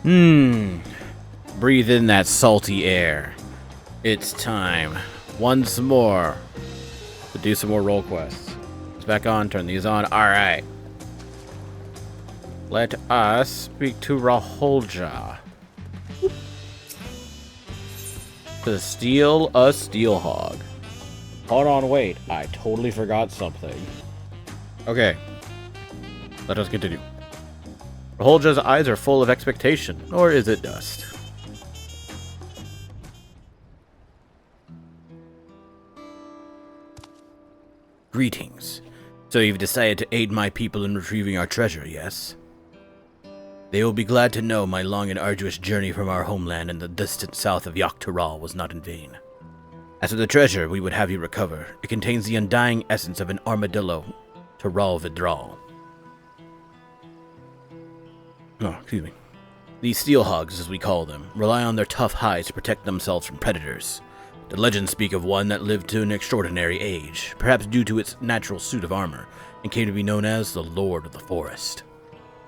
Breathe in that salty air. It's time, once more, to do some more role quests. It's back on, turn these on. Alright. Let us speak to Raholja. To steal a steel hog. Hold on, wait. I totally forgot something. Okay. Let us continue. Raholja's eyes are full of expectation, or is it dust? Greetings. So you've decided to aid my people in retrieving our treasure, yes? They will be glad to know my long and arduous journey from our homeland in the distant south of Dawntrail was not in vain. As for the treasure we would have you recover, it contains the undying essence of an armadillo, Taral Vidral. Oh, excuse me. These steel hogs, as we call them, rely on their tough hides to protect themselves from predators. The legends speak of one that lived to an extraordinary age, perhaps due to its natural suit of armor, and came to be known as the Lord of the Forest.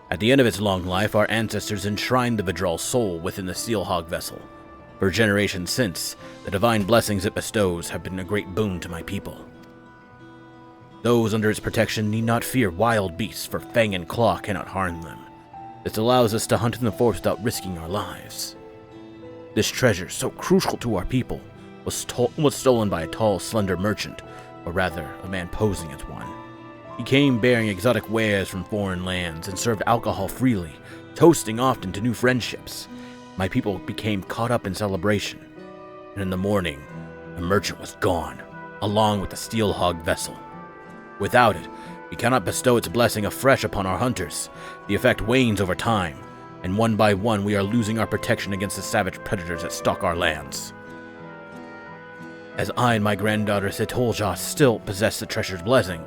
At the end of its long life, our ancestors enshrined the Vidral's soul within the steel hog vessel. For generations since, the divine blessings it bestows have been a great boon to my people. Those under its protection need not fear wild beasts, for fang and claw cannot harm them. This allows us to hunt in the forest without risking our lives. This treasure, so crucial to our people, was stolen by a tall, slender merchant, or rather, a man posing as one. He came bearing exotic wares from foreign lands and served alcohol freely, toasting often to new friendships. My people became caught up in celebration, and in the morning, the merchant was gone, along with the steel hog vessel. Without it, we cannot bestow its blessing afresh upon our hunters. The effect wanes over time, and one by one we are losing our protection against the savage predators that stalk our lands. As I and my granddaughter Setolja still possess the treasure's blessing,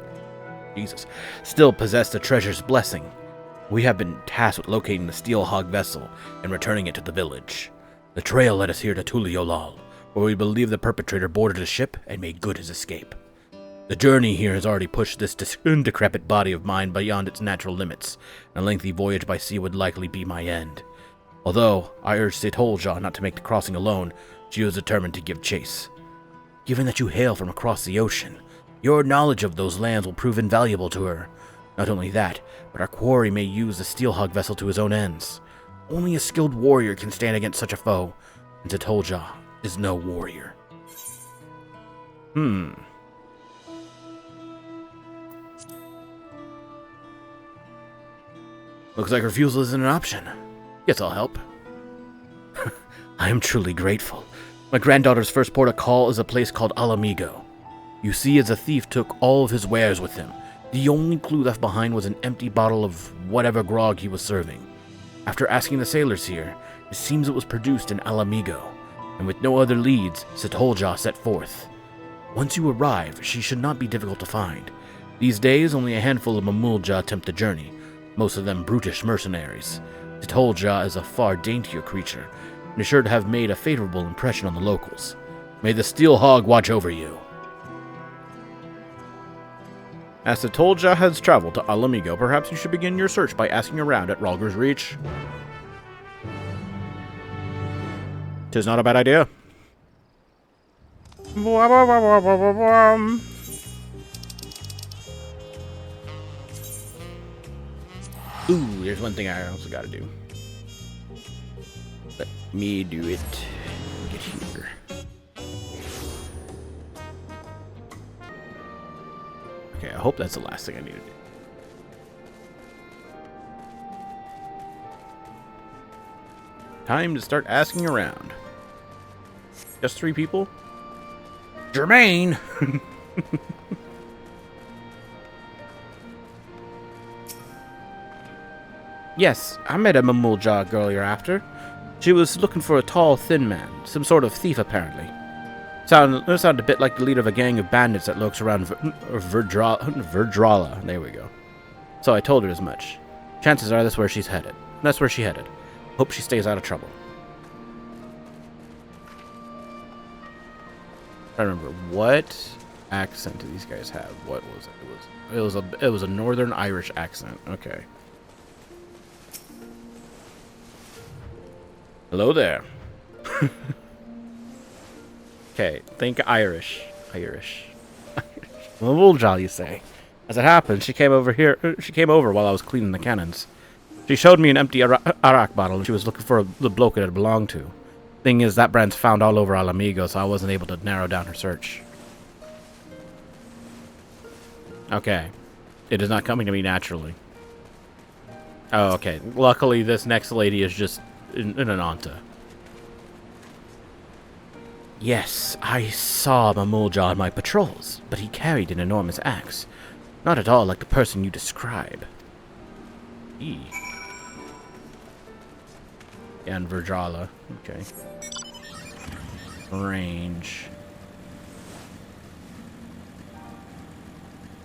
we have been tasked with locating the steel hog vessel and returning it to the village. The trail led us here to Tuliolal, where we believe the perpetrator boarded a ship and made good his escape. The journey here has already pushed this decrepit body of mine beyond its natural limits, and a lengthy voyage by sea would likely be my end. Although I urged Setolja not to make the crossing alone, she was determined to give chase. Given that you hail from across the ocean, your knowledge of those lands will prove invaluable to her. Not only that, but our quarry may use the steel hog vessel to his own ends. Only a skilled warrior can stand against such a foe, and Setolja is no warrior. Looks like refusal isn't an option. Guess I'll help. I am truly grateful. My granddaughter's first port of call is a place called Alamigo. You see, as a thief took all of his wares with him, the only clue left behind was an empty bottle of whatever grog he was serving. After asking the sailors here, it seems it was produced in Alamigo, and with no other leads, Setolja set forth. Once you arrive, she should not be difficult to find. These days, only a handful of Mamulja attempt the journey, most of them brutish mercenaries. Setolja is a far daintier creature, and is sure to have made a favorable impression on the locals. May the steel hog watch over you. As Setolja has traveled to Alamigo, perhaps you should begin your search by asking around at Ralger's Reach. 'Tis not a bad idea. Ooh, there's one thing I also gotta do. Let me do it. Get here. Okay, I hope that's the last thing I need to do. Time to start asking around. Just 3 people? Jermaine! Yes, I met a Mamulja girl you're after. She was looking for a tall, thin man, some sort of thief apparently. Sounded a bit like the leader of a gang of bandits that lurks around Verdrala. There we go. So I told her as much. Chances are that's where she headed. Hope she stays out of trouble. I remember what accent do these guys have? What was it? It was a Northern Irish accent. Okay. Hello there. Okay, think Irish. Irish. Well, Wooljaw, you say. As it happened, she came over here. She came over while I was cleaning the cannons. She showed me an empty arak bottle, and she was looking for the bloke it had belonged to. Thing is, that brand's found all over Alamigo, so I wasn't able to narrow down her search. Okay. It is not coming to me naturally. Oh, okay. Luckily, this next lady is just an Anta. Yes, I saw Mamulja on my patrols, but he carried an enormous axe. Not at all like the person you describe. E. And Virjala. Okay. Range.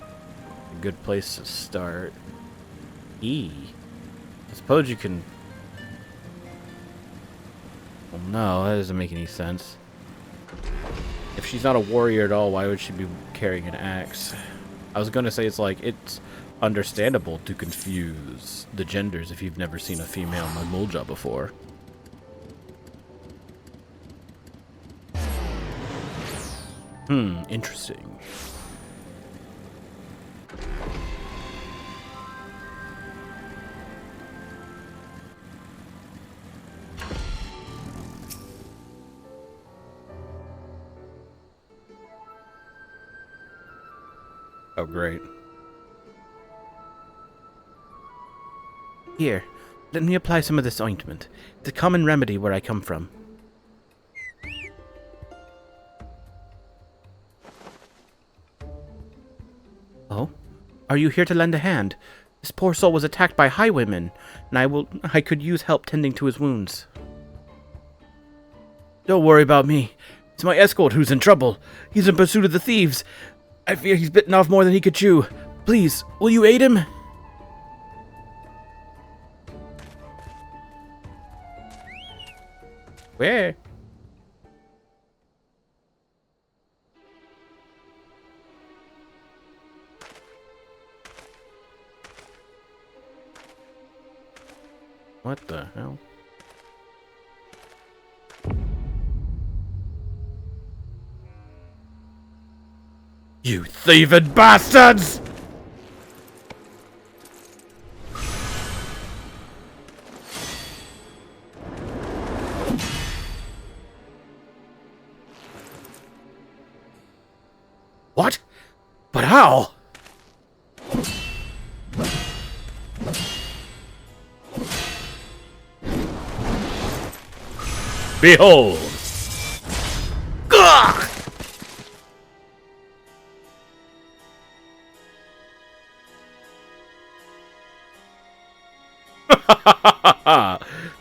A good place to start. E. I suppose you can... Well, no, that doesn't make any sense. If she's not a warrior at all, why would she be carrying an axe? I was gonna say it's understandable to confuse the genders if you've never seen a female Mamulja before. Interesting. Oh, great. Here, let me apply some of this ointment. It's a common remedy where I come from. Oh? Are you here to lend a hand? This poor soul was attacked by highwaymen, and I could use help tending to his wounds. Don't worry about me. It's my escort who's in trouble. He's in pursuit of the thieves. I fear he's bitten off more than he could chew. Please, will you aid him? Where? What the hell? You thieving bastards! What? But how? Behold! Gah!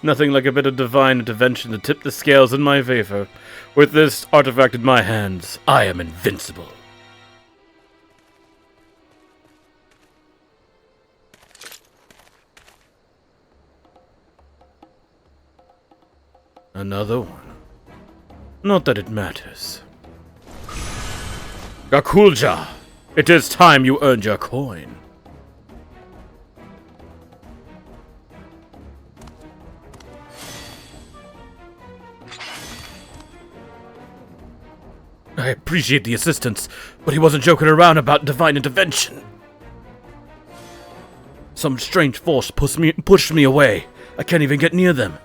Nothing like a bit of divine intervention to tip the scales in my favor. With this artifact in my hands, I am invincible. Another one. Not that it matters. Gakulja, it is time you earned your coin. I appreciate the assistance, but he wasn't joking around about divine intervention. Some strange force pushed me away. I can't even get near them.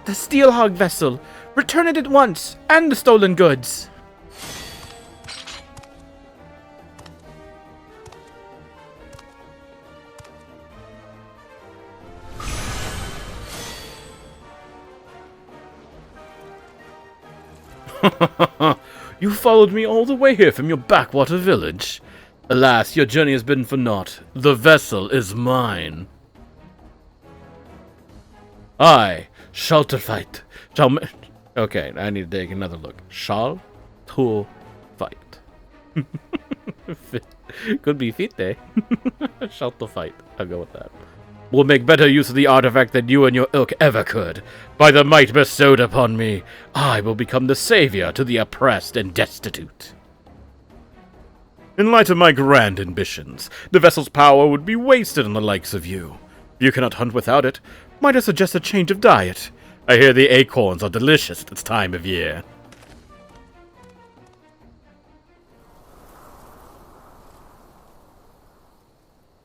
The Steelhog vessel! Return it at once! And the stolen goods! You followed me all the way here from your backwater village. Alas, your journey has been for naught. The vessel is mine. I shall to fight. Okay, I need to take another look. Shall to fight. Could be fit, eh? Shall to fight. I'll go with that. will make better use of the artifact than you and your ilk ever could. By the might bestowed upon me, I will become the savior to the oppressed and destitute. In light of my grand ambitions, the vessel's power would be wasted on the likes of you. You cannot hunt without it. Might I suggest a change of diet? I hear the acorns are delicious at this time of year.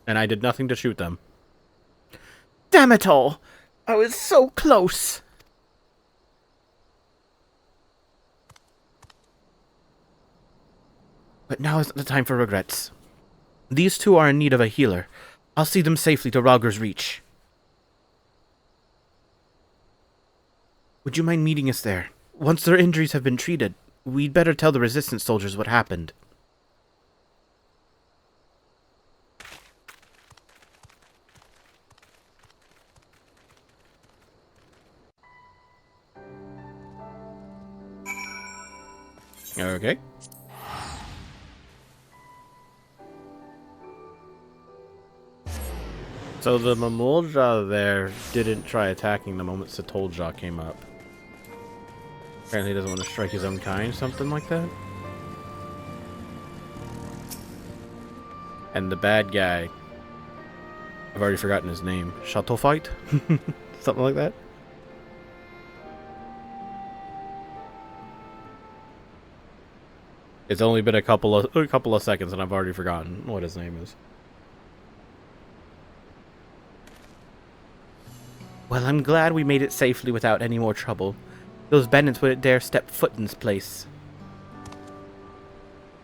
And I did nothing to shoot them. Damn it all! I was so close! But now isn't the time for regrets. These two are in need of a healer. I'll see them safely to Rogger's Reach. Would you mind meeting us there? Once their injuries have been treated, we'd better tell the resistance soldiers what happened. Okay. So the Mamulja there didn't try attacking the moment Satolja came up. Apparently he doesn't want to strike his own kind, something like that. And the bad guy, I've already forgotten his name. Shuttle Fight? Something like that. It's only been a couple of seconds and I've already forgotten what his name is. Well, I'm glad we made it safely without any more trouble. Those bandits wouldn't dare step foot in this place.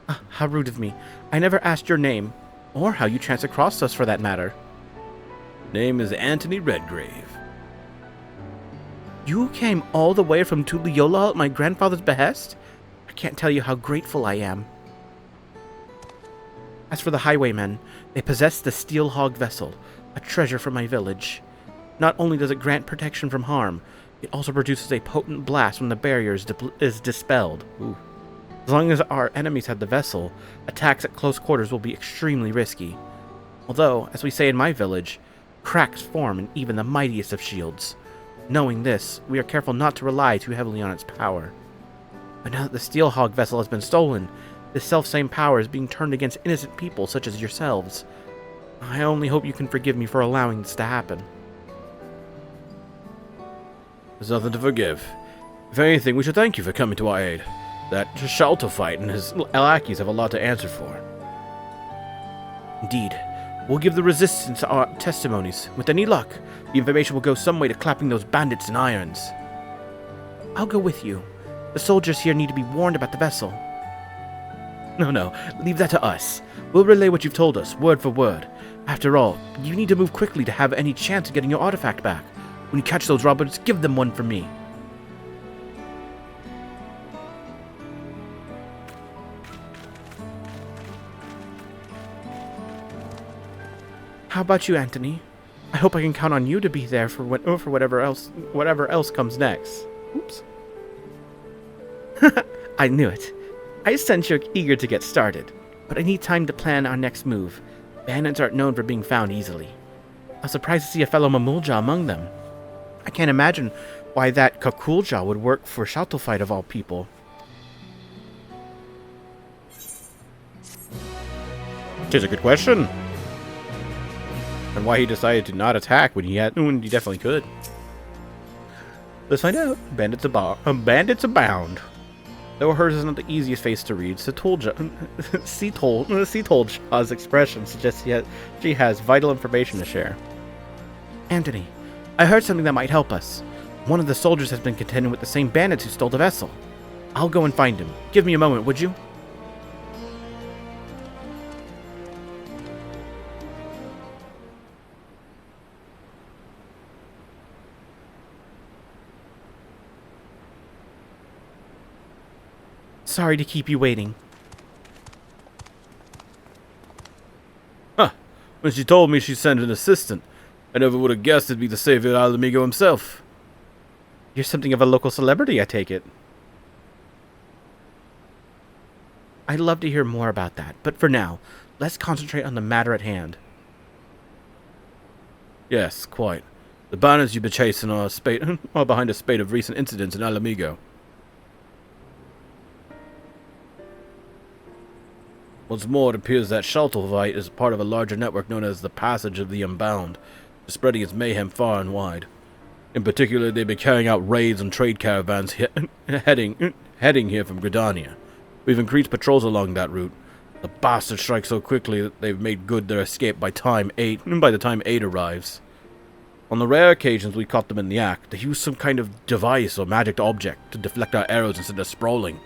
Ah, how rude of me. I never asked your name, or how you chanced across us for that matter. Name is Anthony Redgrave. You came all the way from Tuliyola at my grandfather's behest? I can't tell you how grateful I am. As for the highwaymen, they possess the Steel Hog vessel, a treasure for my village. Not only does it grant protection from harm, it also produces a potent blast when the barrier is dispelled. Ooh. As long as our enemies have the vessel, attacks at close quarters will be extremely risky. Although, as we say in my village, cracks form in even the mightiest of shields. Knowing this, we are careful not to rely too heavily on its power. But now that the Steel Hog vessel has been stolen, this selfsame power is being turned against innocent people such as yourselves. I only hope you can forgive me for allowing this to happen. There's nothing to forgive. If anything, we should thank you for coming to our aid. That Shalto fight and his lackeys have a lot to answer for. Indeed. We'll give the resistance our testimonies. With any luck, the information will go some way to clapping those bandits in irons. I'll go with you. The soldiers here need to be warned about the vessel. No, leave that to us. We'll relay what you've told us, word for word. After all, you need to move quickly to have any chance of getting your artifact back. When you catch those robbers, give them one from me. How about you, Anthony? I hope I can count on you to be there for whatever else comes next. Oops. I knew it. I sense you're eager to get started, but I need time to plan our next move. Bandits aren't known for being found easily. I'm surprised to see a fellow Mamulja among them. I can't imagine why that Kakulja would work for Shuttlefite of all people. Tis a good question. And why he decided to not attack when he definitely could. Let's find out. Bandits abound. Though hers is not the easiest face to read, Seatold's expression suggests she has vital information to share. Anthony, I heard something that might help us. One of the soldiers has been contending with the same bandits who stole the vessel. I'll go and find him. Give me a moment, would you? Sorry to keep you waiting. Huh. When she told me she sent an assistant, I never would have guessed it'd be the savior Al Amigo himself. You're something of a local celebrity, I take it. I'd love to hear more about that, but for now, let's concentrate on the matter at hand. Yes, quite. The bandits you've been chasing are, are behind a spate of recent incidents in Alamigo. What's more, it appears that Schultelvite is part of a larger network known as the Passage of the Unbound, spreading its mayhem far and wide. In particular, they've been carrying out raids on trade caravans heading here from Gridania. We've increased patrols along that route. The bastards strike so quickly that they've made good their escape by the time aid arrives. On the rare occasions we caught them in the act, they use some kind of device or magic object to deflect our arrows instead of sprawling.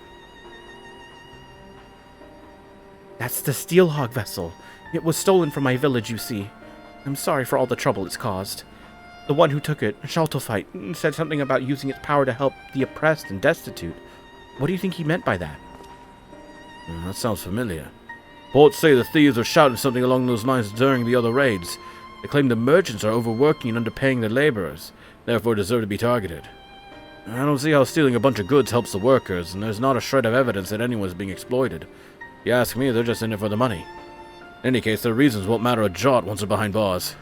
That's the Steelhog vessel. It was stolen from my village, you see. I'm sorry for all the trouble it's caused. The one who took it, Schultelvite, said something about using its power to help the oppressed and destitute. What do you think he meant by that? That sounds familiar. Reports say the thieves are shouting something along those lines during the other raids. They claim the merchants are overworking and underpaying their laborers, therefore deserve to be targeted. I don't see how stealing a bunch of goods helps the workers, and there's not a shred of evidence that anyone's being exploited. If you ask me, they're just in it for the money. In any case, their reasons won't matter a jot once they're behind bars.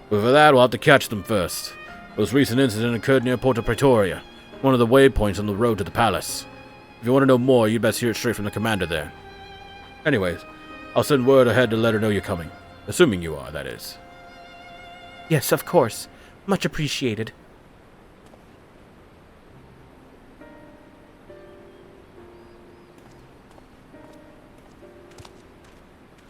But for that, we'll have to catch them first. The most recent incident occurred near Porta Praetoria, one of the waypoints on the road to the palace. If you want to know more, you'd best hear it straight from the commander there. Anyways, I'll send word ahead to let her know you're coming. Assuming you are, that is. Yes, of course. Much appreciated.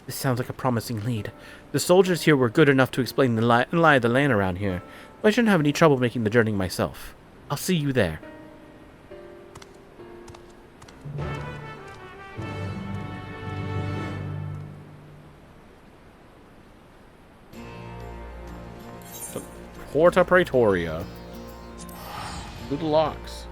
This sounds like a promising lead. The soldiers here were good enough to explain the lie of the land around here. I shouldn't have any trouble making the journey myself. I'll see you there. Porta Praetoria. Through the locks.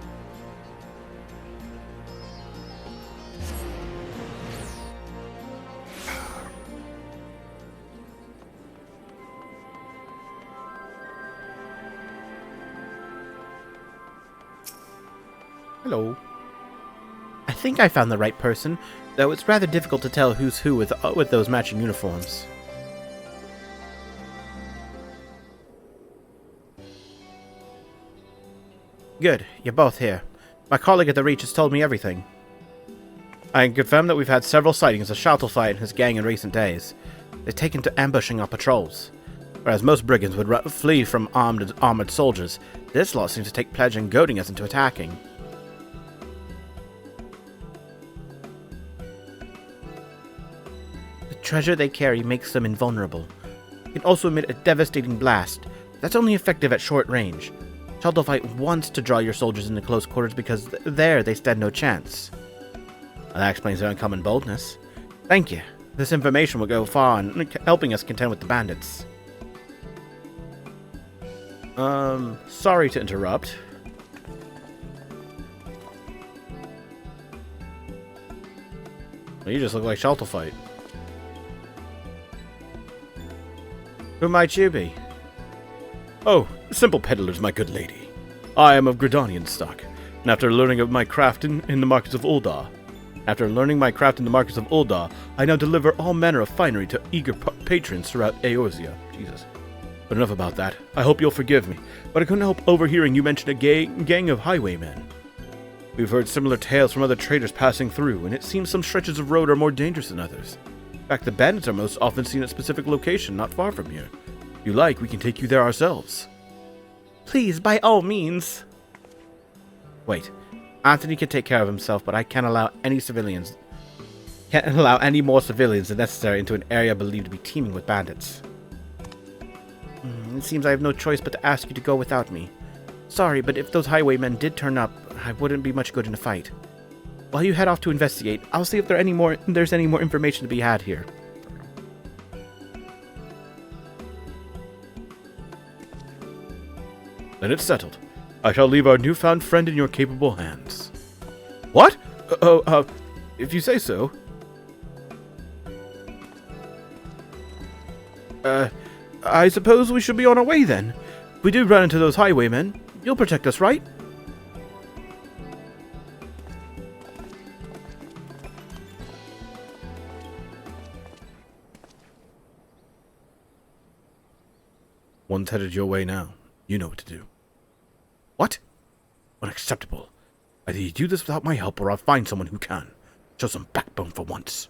Hello. I think I found the right person, though it's rather difficult to tell who's who with those matching uniforms. Good, you're both here. My colleague at the Reach has told me everything. I can confirm that we've had several sightings of Schultelvite and his gang in recent days. They've taken to ambushing our patrols. Whereas most brigands would flee from armored soldiers, this lot seems to take pleasure in goading us into attacking. The treasure they carry makes them invulnerable. It can also emit a devastating blast. That's only effective at short range. Schultelvite wants to draw your soldiers into close quarters because there they stand no chance. Well, that explains their uncommon boldness. Thank you. This information will go far in helping us contend with the bandits. Sorry to interrupt. Well, you just look like Schultelvite. Who might you be? Oh, simple peddlers, my good lady. I am of Gridanian stock, and after learning of my craft in the markets of Uldar, I now deliver all manner of finery to eager patrons throughout Eorzea. Jesus. But enough about that. I hope you'll forgive me, but I couldn't help overhearing you mention a gang of highwaymen. We've heard similar tales from other traders passing through, and it seems some stretches of road are more dangerous than others. In fact, the bandits are most often seen at a specific location not far from here. If you like, we can take you there ourselves. Please, by all means. Wait. Anthony can take care of himself, but I can't allow any more civilians than necessary into an area believed to be teeming with bandits. It seems I have no choice but to ask you to go without me. Sorry, but if those highwaymen did turn up, I wouldn't be much good in a fight. While you head off to investigate, I'll see if there's any more information to be had here. Then it's settled. I shall leave our newfound friend in your capable hands. What? If you say so. I suppose we should be on our way then. If we do run into those highwaymen, you'll protect us, right? One's headed your way now. You know what to do. What? Unacceptable. Either you do this without my help, or I'll find someone who can. Show some backbone for once.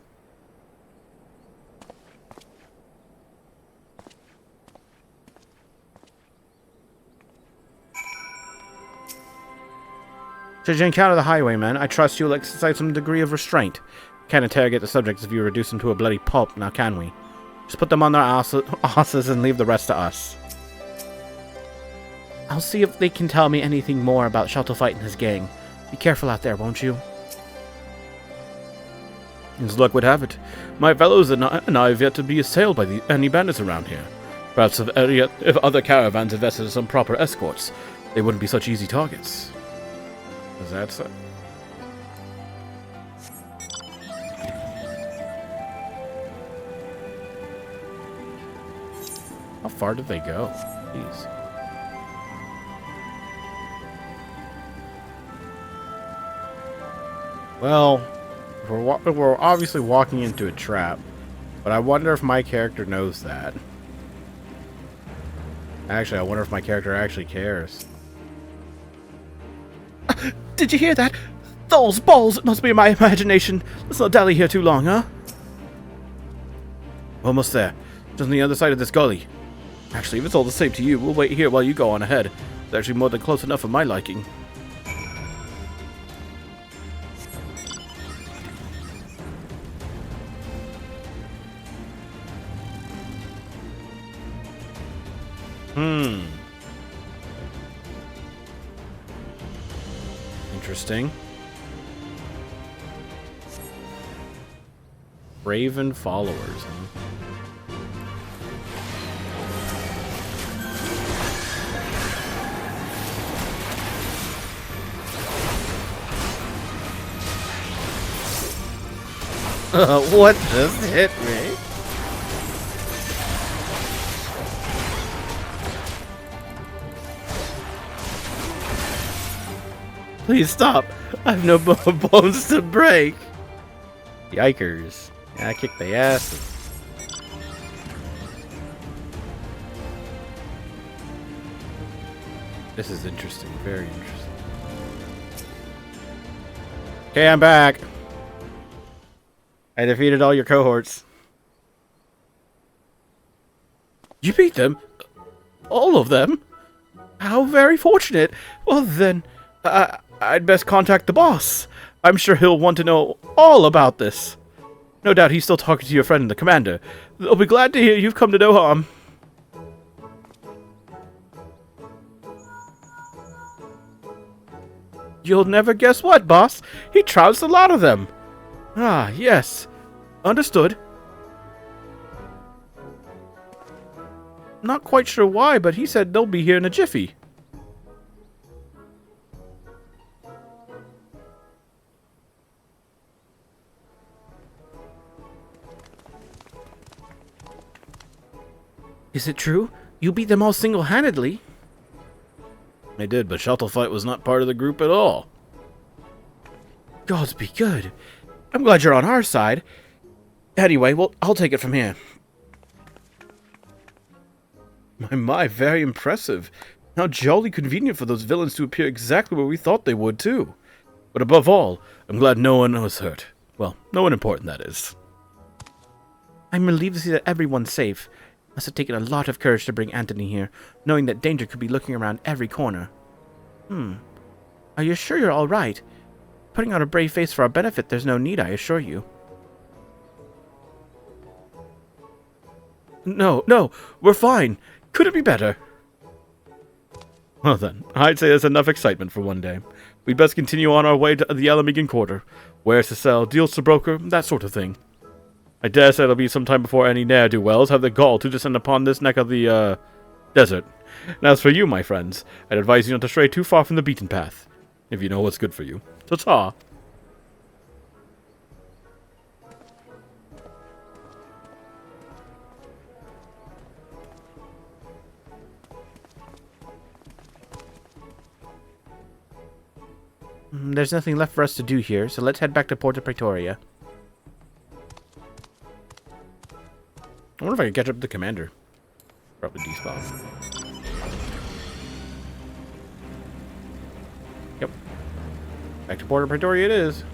Should you encounter the highwayman, I trust you'll exercise some degree of restraint. Can't interrogate the subjects if you reduce them to a bloody pulp, now can we? Just put them on their asses and leave the rest to us. I'll see if they can tell me anything more about Shuttlefight and his gang. Be careful out there, won't you? As luck would have it, my fellows and I have yet to be assailed by any bandits around here. Perhaps if other caravans invested in some proper escorts, they wouldn't be such easy targets. Is that so? How far did they go? Jeez. Well, we're obviously walking into a trap, but I wonder if my character knows that. Actually, I wonder if my character actually cares. Did you hear that? Those balls! It must be my imagination. Let's not dally here too long, huh? Almost there. Just on the other side of this gully. Actually, if it's all the same to you, we'll wait here while you go on ahead. It's actually more than close enough for my liking. Interesting. Raven followers, huh? What just hit me? Please stop. I have no bones to break. Yikers. Yeah, I kicked the ass. This is interesting. Very interesting. Okay, I'm back. I defeated all your cohorts. You beat them? All of them? How very fortunate. Well then, I'd best contact the boss. I'm sure he'll want to know all about this. No doubt he's still talking to your friend, the commander. They'll be glad to hear you've come to no harm. You'll never guess what, boss. He trounced a lot of them. Ah, yes. Understood. Not quite sure why, but he said they'll be here in a jiffy. Is it true? You beat them all single-handedly? I did, but Shuttlefight was not part of the group at all. Gods be good. I'm glad you're on our side. Anyway, well, I'll take it from here. My, very impressive. How jolly convenient for those villains to appear exactly where we thought they would, too. But above all, I'm glad no one was hurt. Well, no one important, that is. I'm relieved to see that everyone's safe. Must have taken a lot of courage to bring Anthony here, knowing that danger could be looking around every corner. Are you sure you're all right? Putting on a brave face for our benefit, there's no need, I assure you. No, we're fine. Could it be better? Well then, I'd say there's enough excitement for one day. We'd best continue on our way to the Alamegan Quarter. Where's to sell, deals to broker, that sort of thing. I dare say it'll be some time before any ne'er-do-wells have the gall to descend upon this neck of the, desert. And as for you, my friends, I'd advise you not to stray too far from the beaten path, if you know what's good for you. Ta-ta! There's nothing left for us to do here, so let's head back to Porta Praetoria. I wonder if I can catch up to the commander. Probably despawn. Yep. Back to Border Pretoria it is.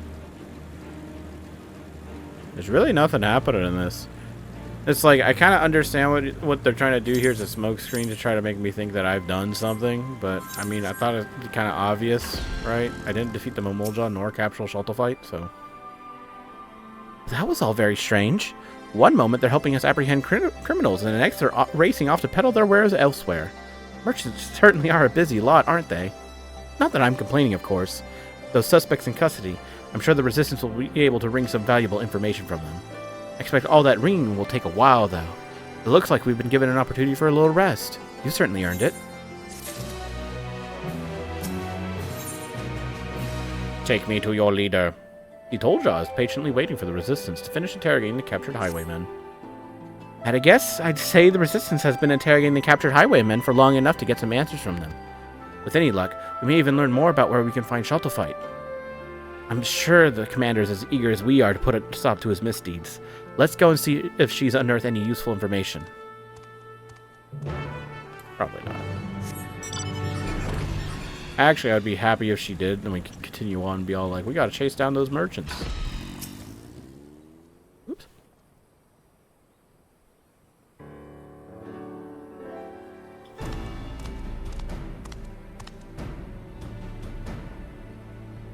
There's really nothing happening in this. It's like, I kind of understand what they're trying to do here is a smoke screen to try to make me think that I've done something. But, I mean, I thought it was kind of obvious, right? I didn't defeat the Momolja nor capture Shaltafite, so... That was all very strange. One moment they're helping us apprehend criminals, and the next they're racing off to peddle their wares elsewhere. Merchants certainly are a busy lot, aren't they? Not that I'm complaining, of course. Those suspects in custody, I'm sure the Resistance will be able to wring some valuable information from them. I expect all that wringing will take a while, though. It looks like we've been given an opportunity for a little rest. You certainly earned it. Take me to your leader. He told Jaws, patiently waiting for the Resistance to finish interrogating the captured highwaymen. At a guess, I'd say the Resistance has been interrogating the captured highwaymen for long enough to get some answers from them. With any luck, we may even learn more about where we can find Shaltafite. I'm sure the commander is as eager as we are to put a stop to his misdeeds. Let's go and see if she's unearthed any useful information. Probably not. Actually, I'd be happy if she did, and we could continue on and be all like, we gotta chase down those merchants. Oops.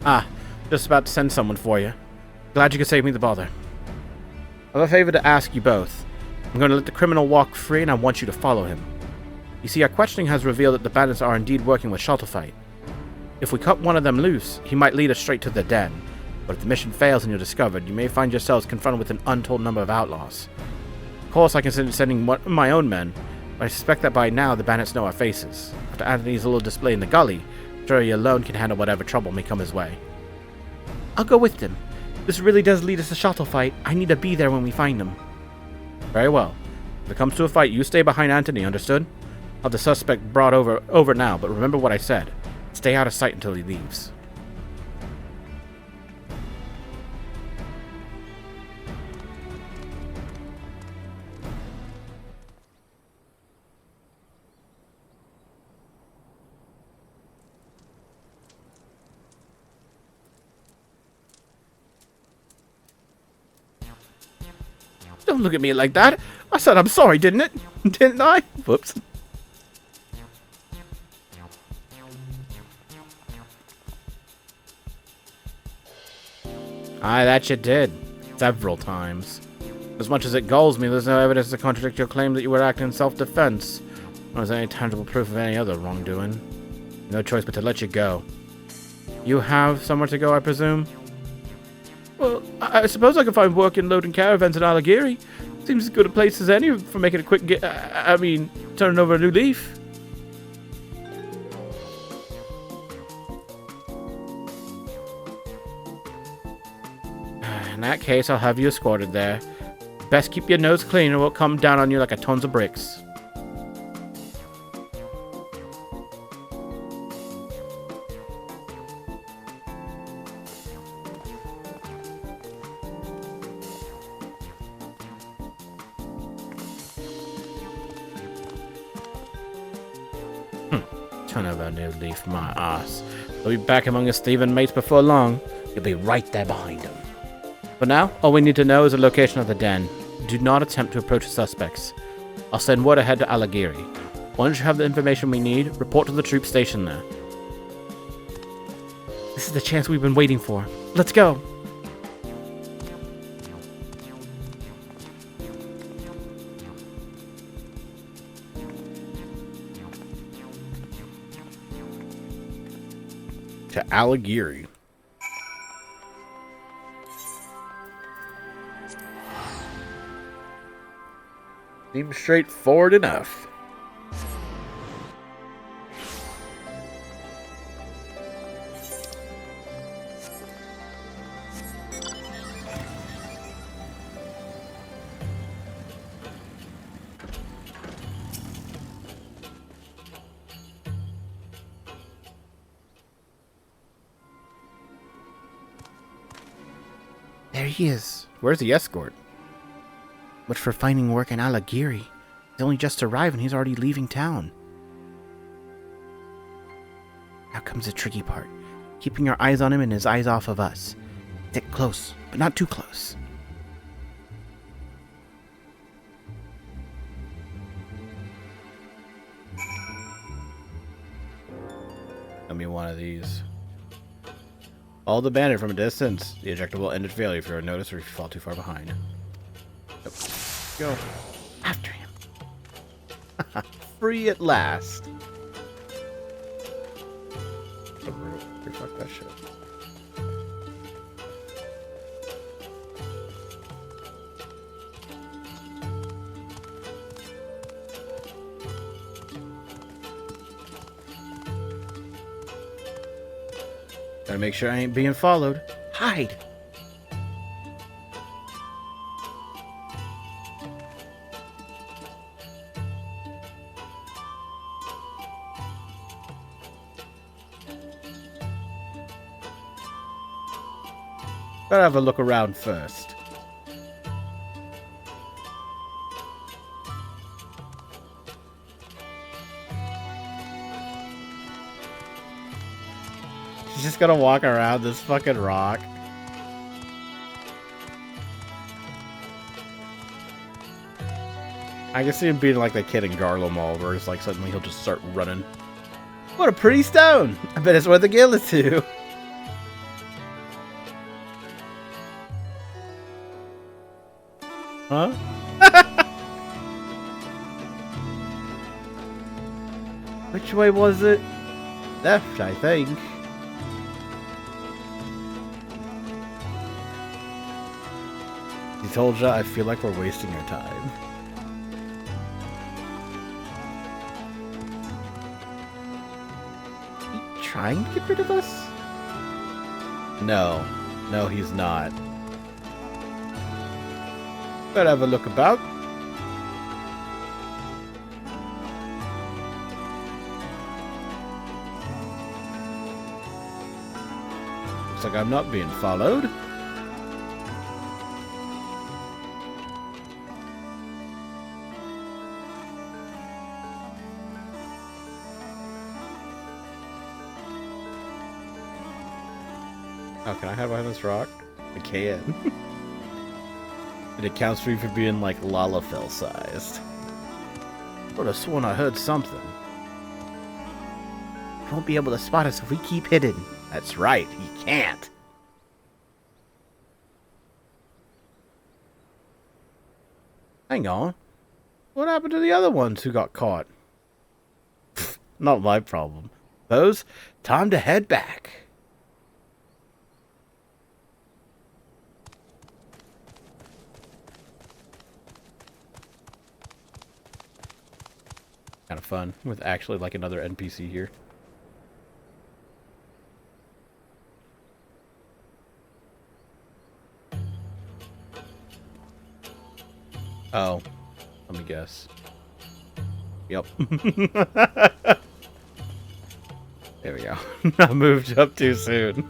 Ah, just about to send someone for you. Glad you could save me the bother. I have a favor to ask you both. I'm going to let the criminal walk free, and I want you to follow him. You see, our questioning has revealed that the bandits are indeed working with Shaltafite. If we cut one of them loose, he might lead us straight to their den. But if the mission fails and you're discovered, you may find yourselves confronted with an untold number of outlaws. Of course, I consider sending my own men, but I suspect that by now the bandits know our faces. After Anthony's little display in the gully, Jerry alone can handle whatever trouble may come his way. I'll go with them. This really does lead us to Shaltafite. I need to be there when we find them. Very well. If it comes to a fight, you stay behind Anthony, understood? I'll have the suspect brought over now, but remember what I said. Stay out of sight until he leaves. Don't look at me like that. I said I'm sorry, didn't it? Didn't I? Whoops. Aye, that you did. Several times. As much as it galls me, there's no evidence to contradict your claim that you were acting in self-defense. Nor is there any tangible proof of any other wrongdoing. No choice but to let you go. You have somewhere to go, I presume? Well, I suppose I can find work in loading caravans in Alagiri. Seems as good a place as any for making a quick turning over a new leaf. In that case, I'll have you escorted there. Best keep your nose clean or we'll come down on you like a tons of bricks. Turn over a new leaf, my ass. We'll be back among his thieving mates before long. You'll be right there behind him. For now, all we need to know is the location of the den. Do not attempt to approach the suspects. I'll send word ahead to Alagiri. Once you have the information we need, report to the troop stationed there. This is the chance we've been waiting for. Let's go! To Alagiri. Seems straightforward enough. There he is. Where's the escort? Much for finding work in Alagiri. He's only just arrived and he's already leaving town. Now comes the tricky part. Keeping our eyes on him and his eyes off of us. Stick close, but not too close. Give me one of these. All the bandit from a distance. The ejector will end its failure if you are noticed or if you fall too far behind. Yep. Go. After him. Free at last. Fuck that shit. Gotta make sure I ain't being followed. Hide! Gotta have a look around first. She's just gonna walk around this fucking rock. I can see him being like the kid in Garlemald, where it's like suddenly he'll just start running. What a pretty stone! I bet it's worth a guild or two. Huh? Which way was it? Left, I think. He told you I feel like we're wasting our time. He trying to get rid of us? No. No, he's not. Better have a look about. Looks like I'm not being followed. Oh, can I hide behind this rock? I can. It accounts for you for being like Lalafell sized. Would have sworn I heard something. He won't be able to spot us if we keep hidden. That's right, he can't. Hang on. What happened to the other ones who got caught? Not my problem. Those, time to head back. Kind of fun with actually like another NPC here. Oh, let me guess. Yep. There we go. I moved up too soon.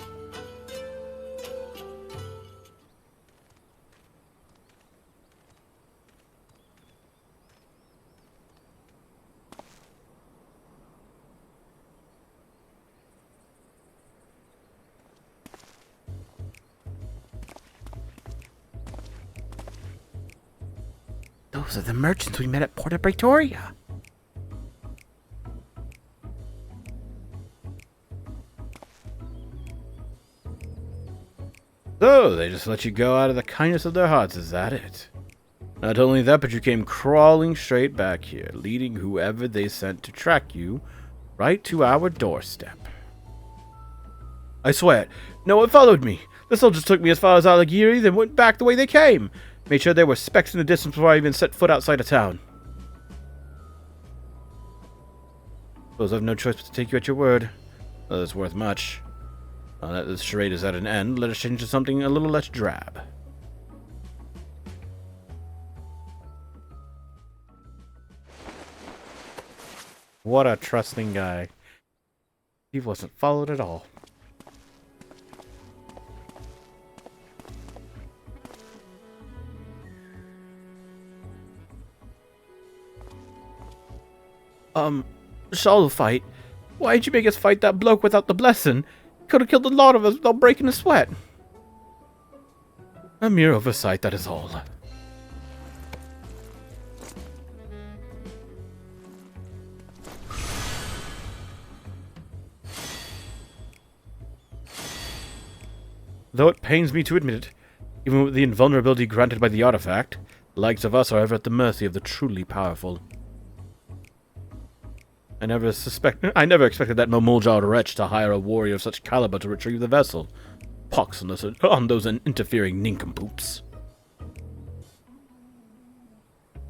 Those are the merchants we met at Porta Praetoria. So, they just let you go out of the kindness of their hearts, is that it? Not only that, but you came crawling straight back here, leading whoever they sent to track you right to our doorstep. I swear it. No one followed me. The soldiers took me as far as Alagiri, then went back the way they came. Made sure there were specks in the distance before I even set foot outside of town. Suppose I've no choice but to take you at your word. Well, it's worth much. Now that this charade is at an end, let us change to something a little less drab. What a trusting guy. He wasn't followed at all. Shadowfight, why'd you make us fight that bloke without the blessing? Could have killed a lot of us without breaking a sweat. A mere oversight, that is all. Though it pains me to admit it, even with the invulnerability granted by the artifact, the likes of us are ever at the mercy of the truly powerful. I never expected that Momulja wretch to hire a warrior of such caliber to retrieve the vessel. Pox on those interfering nincompoops.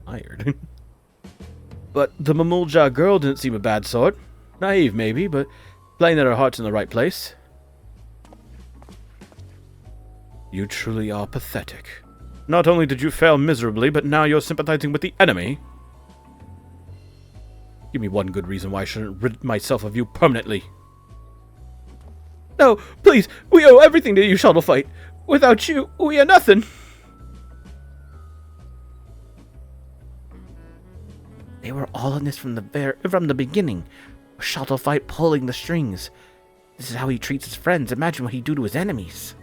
Hired. But the Momulja girl didn't seem a bad sort. Naive, maybe, but plain that her heart's in the right place. You truly are pathetic. Not only did you fail miserably, but now you're sympathizing with the enemy. Give me one good reason why I shouldn't rid myself of you permanently. No, please, we owe everything to you, Shadowfight. Without you, we are nothing. They were all in this from the beginning. Shadowfight pulling the strings. This is how he treats his friends. Imagine what he'd do to his enemies.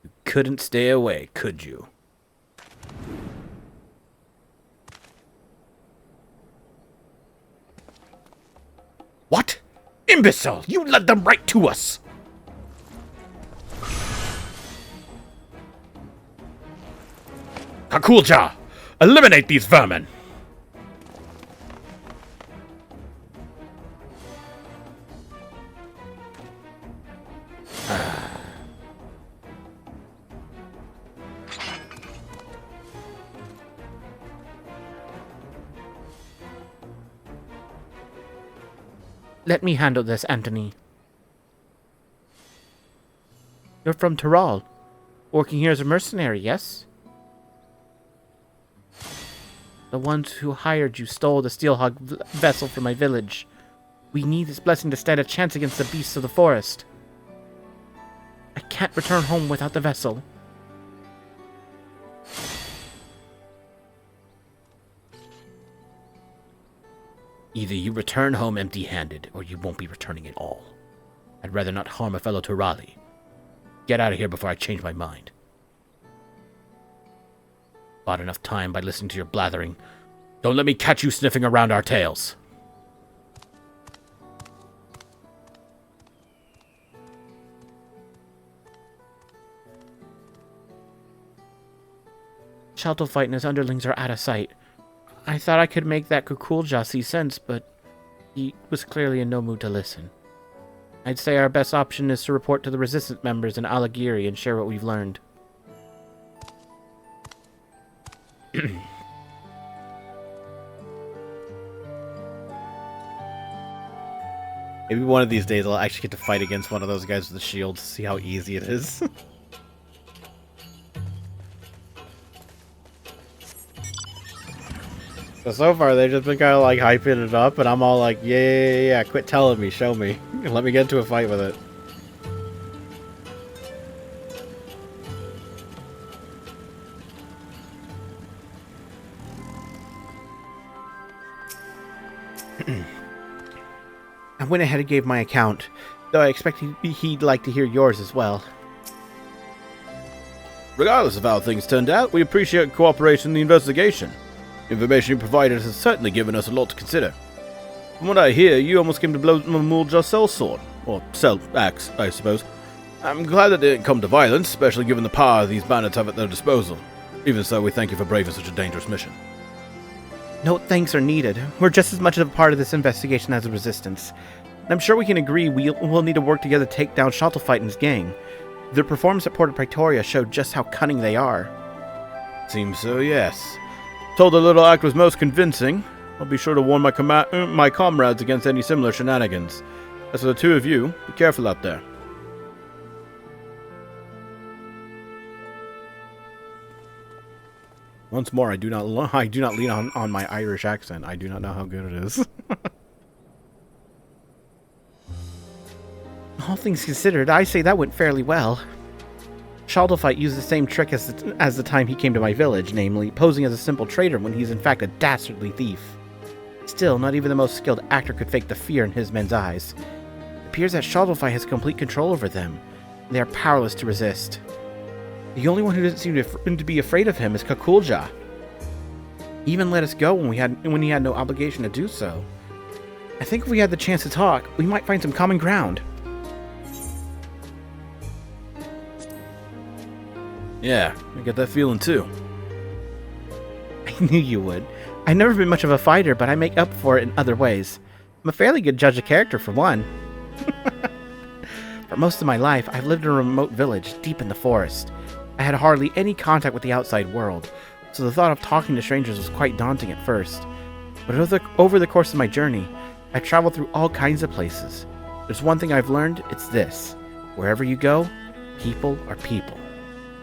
You couldn't stay away, could you? What? Imbecile! You led them right to us! Kakulja! Eliminate these vermin! Let me handle this, Anthony. You're from Tyrol, working here as a mercenary, yes? The ones who hired you stole the Steelhog vessel from my village. We need this blessing to stand a chance against the beasts of the forest. I can't return home without the vessel. Either you return home empty-handed, or you won't be returning at all. I'd rather not harm a fellow Tyrali. Get out of here before I change my mind. Bought enough time by listening to your blathering. Don't let me catch you sniffing around our tails. Shadowfight and his underlings are out of sight. I thought I could make that Kukulja see sense, but he was clearly in no mood to listen. I'd say our best option is to report to the resistance members in Alagiri and share what we've learned. Maybe one of these days I'll actually get to fight against one of those guys with the shield to see how easy it is. So far, they've just been kind of like hyping it up, and I'm all like, yeah, quit telling me, show me. Let me get into a fight with it. I went ahead and gave my account, though I expect he'd like to hear yours as well. Regardless of how things turned out, we appreciate cooperation in the investigation. The information you provided has certainly given us a lot to consider. From what I hear, you almost came to blows with Momulja's cell sword. Or cell axe, I suppose. I'm glad that it didn't come to violence, especially given the power these bandits have at their disposal. Even so, we thank you for braving such a dangerous mission. No thanks are needed. We're just as much of a part of this investigation as the Resistance. And I'm sure we can agree we'll need to work together to take down Shadowfight and his gang. Their performance at Port of Praetoria showed just how cunning they are. Seems so, yes. Told the little act was most convincing. I'll be sure to warn my comrades against any similar shenanigans. As for the two of you, be careful out there. Once more, I do not lean on my Irish accent. I do not know how good it is. All things considered, I say that went fairly well. Shaldalfite used the same trick as the time he came to my village, namely, posing as a simple trader when he's in fact a dastardly thief. Still, not even the most skilled actor could fake the fear in his men's eyes. It appears that Shaldalfite has complete control over them. They are powerless to resist. The only one who doesn't seem to be afraid of him is Kakulja. He even let us go when he had no obligation to do so. I think if we had the chance to talk, we might find some common ground. Yeah, I get that feeling too. I knew you would. I've never been much of a fighter, but I make up for it in other ways. I'm a fairly good judge of character, for one. For most of my life, I've lived in a remote village, deep in the forest. I had hardly any contact with the outside world, so the thought of talking to strangers was quite daunting at first. But over the course of my journey, I've traveled through all kinds of places. There's one thing I've learned, it's this. Wherever you go, people are people.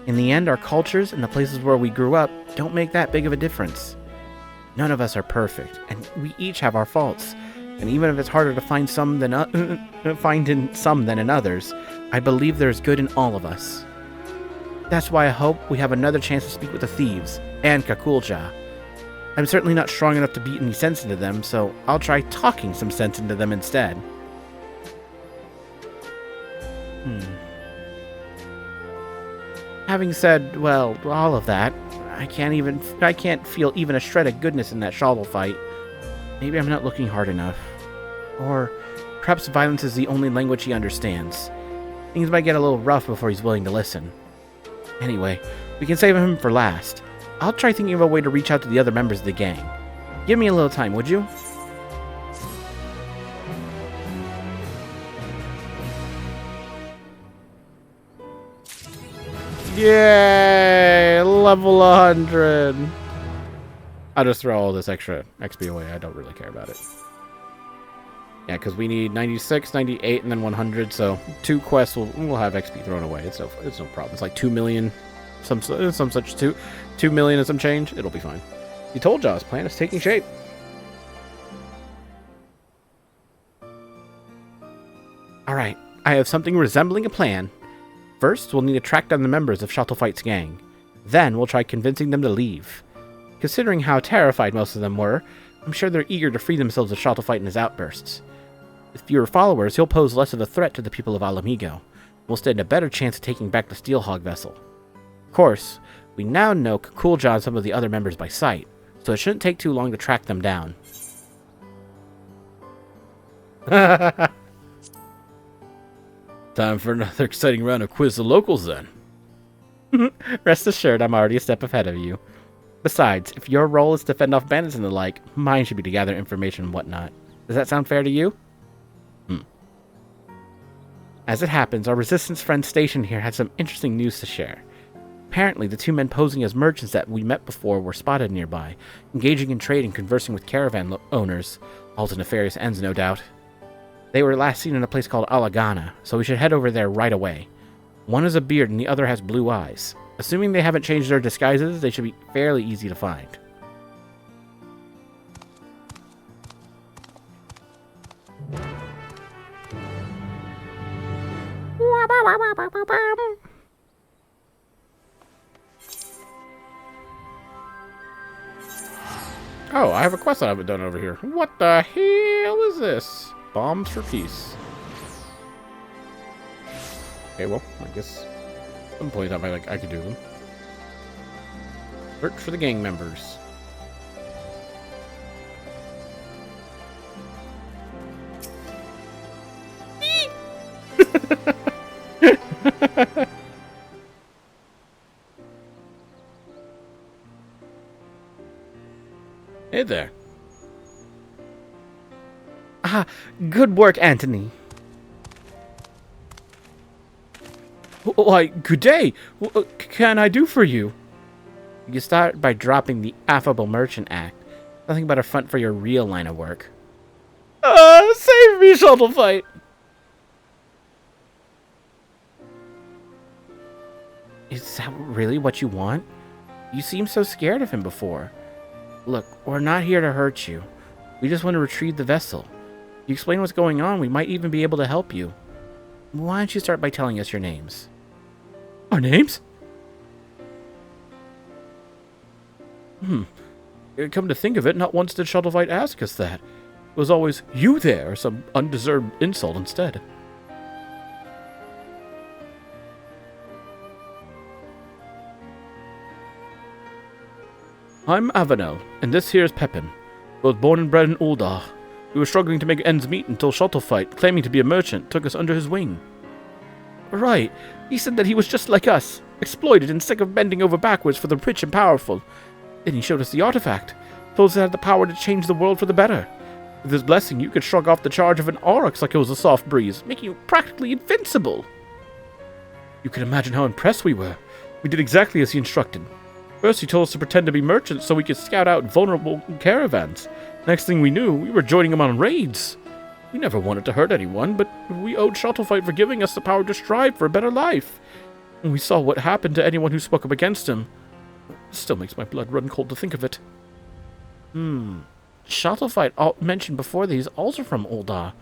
In the end, our cultures and the places where we grew up don't make that big of a difference. None of us are perfect, and we each have our faults. And even if it's harder to find in some than in others, I believe there is good in all of us. That's why I hope we have another chance to speak with the thieves and Kakulja. I'm certainly not strong enough to beat any sense into them, so I'll try talking some sense into them instead. Having said, well, all of that, I can't feel even a shred of goodness in that Shaldalfite. Maybe I'm not looking hard enough. Or perhaps violence is the only language he understands. Things might get a little rough before he's willing to listen. Anyway, we can save him for last. I'll try thinking of a way to reach out to the other members of the gang. Give me a little time, would you? Yay! Level 100! I'll just throw all this extra XP away. I don't really care about it. Yeah, because we need 96, 98, and then 100, so 2 quests will have XP thrown away. It's no problem. It's like 2 million, some such 2 million and some change. It'll be fine. You told y'all his plan is taking shape. Alright, I have something resembling a plan. First, we'll need to track down the members of Shaldalfite's gang. Then, we'll try convincing them to leave. Considering how terrified most of them were, I'm sure they're eager to free themselves of Shaldalfite and his outbursts. With fewer followers, he'll pose less of a threat to the people of Alamigo. We'll stand a better chance of taking back the Steelhog vessel. Of course, we now know Kakulja and some of the other members by sight, so it shouldn't take too long to track them down. Time for another exciting round of Quiz the Locals, then. Rest assured, I'm already a step ahead of you. Besides, if your role is to fend off bandits and the like, mine should be to gather information and whatnot. Does that sound fair to you? As it happens, our resistance friend stationed here had some interesting news to share. Apparently, the 2 men posing as merchants that we met before were spotted nearby, engaging in trade and conversing with caravan owners, all to nefarious ends, no doubt. They were last seen in a place called Alagana, so we should head over there right away. One has a beard and the other has blue eyes. Assuming they haven't changed their disguises, they should be fairly easy to find. Oh, I have a quest that I haven't done over here. What the hell is this? Bombs for peace. Okay, well, I guess at some point in time I could do them. Search for the gang members. Hey there. Ah, good work, Anthony. Why, good day. What can I do for you? You start by dropping the affable merchant act. Nothing but a front for your real line of work. Save me, Shaldalfite! Is that really what you want? You seemed so scared of him before. Look, we're not here to hurt you. We just want to retrieve the vessel. If you explain what's going on, we might even be able to help you. Why don't you start by telling us your names? Our names? Come to think of it, not once did Shuttlefite ask us that. It was always, you there, or some undeserved insult instead. I'm Avenel, and this here is Pepin, both born and bred in Ul'dah. We were struggling to make ends meet until Shuttlefite, claiming to be a merchant, took us under his wing. Right, he said that he was just like us, exploited and sick of bending over backwards for the rich and powerful. Then he showed us the artifact, told us it had the power to change the world for the better. With his blessing, you could shrug off the charge of an Aurochs like it was a soft breeze, making you practically invincible. You can imagine how impressed we were. We did exactly as he instructed. First, he told us to pretend to be merchants so we could scout out vulnerable caravans. Next thing we knew, we were joining him on raids. We never wanted to hurt anyone, but we owed Shuttlefite for giving us the power to strive for a better life. And we saw what happened to anyone who spoke up against him. It still makes my blood run cold to think of it. Shuttlefite mentioned before that he's also from Ul'dah.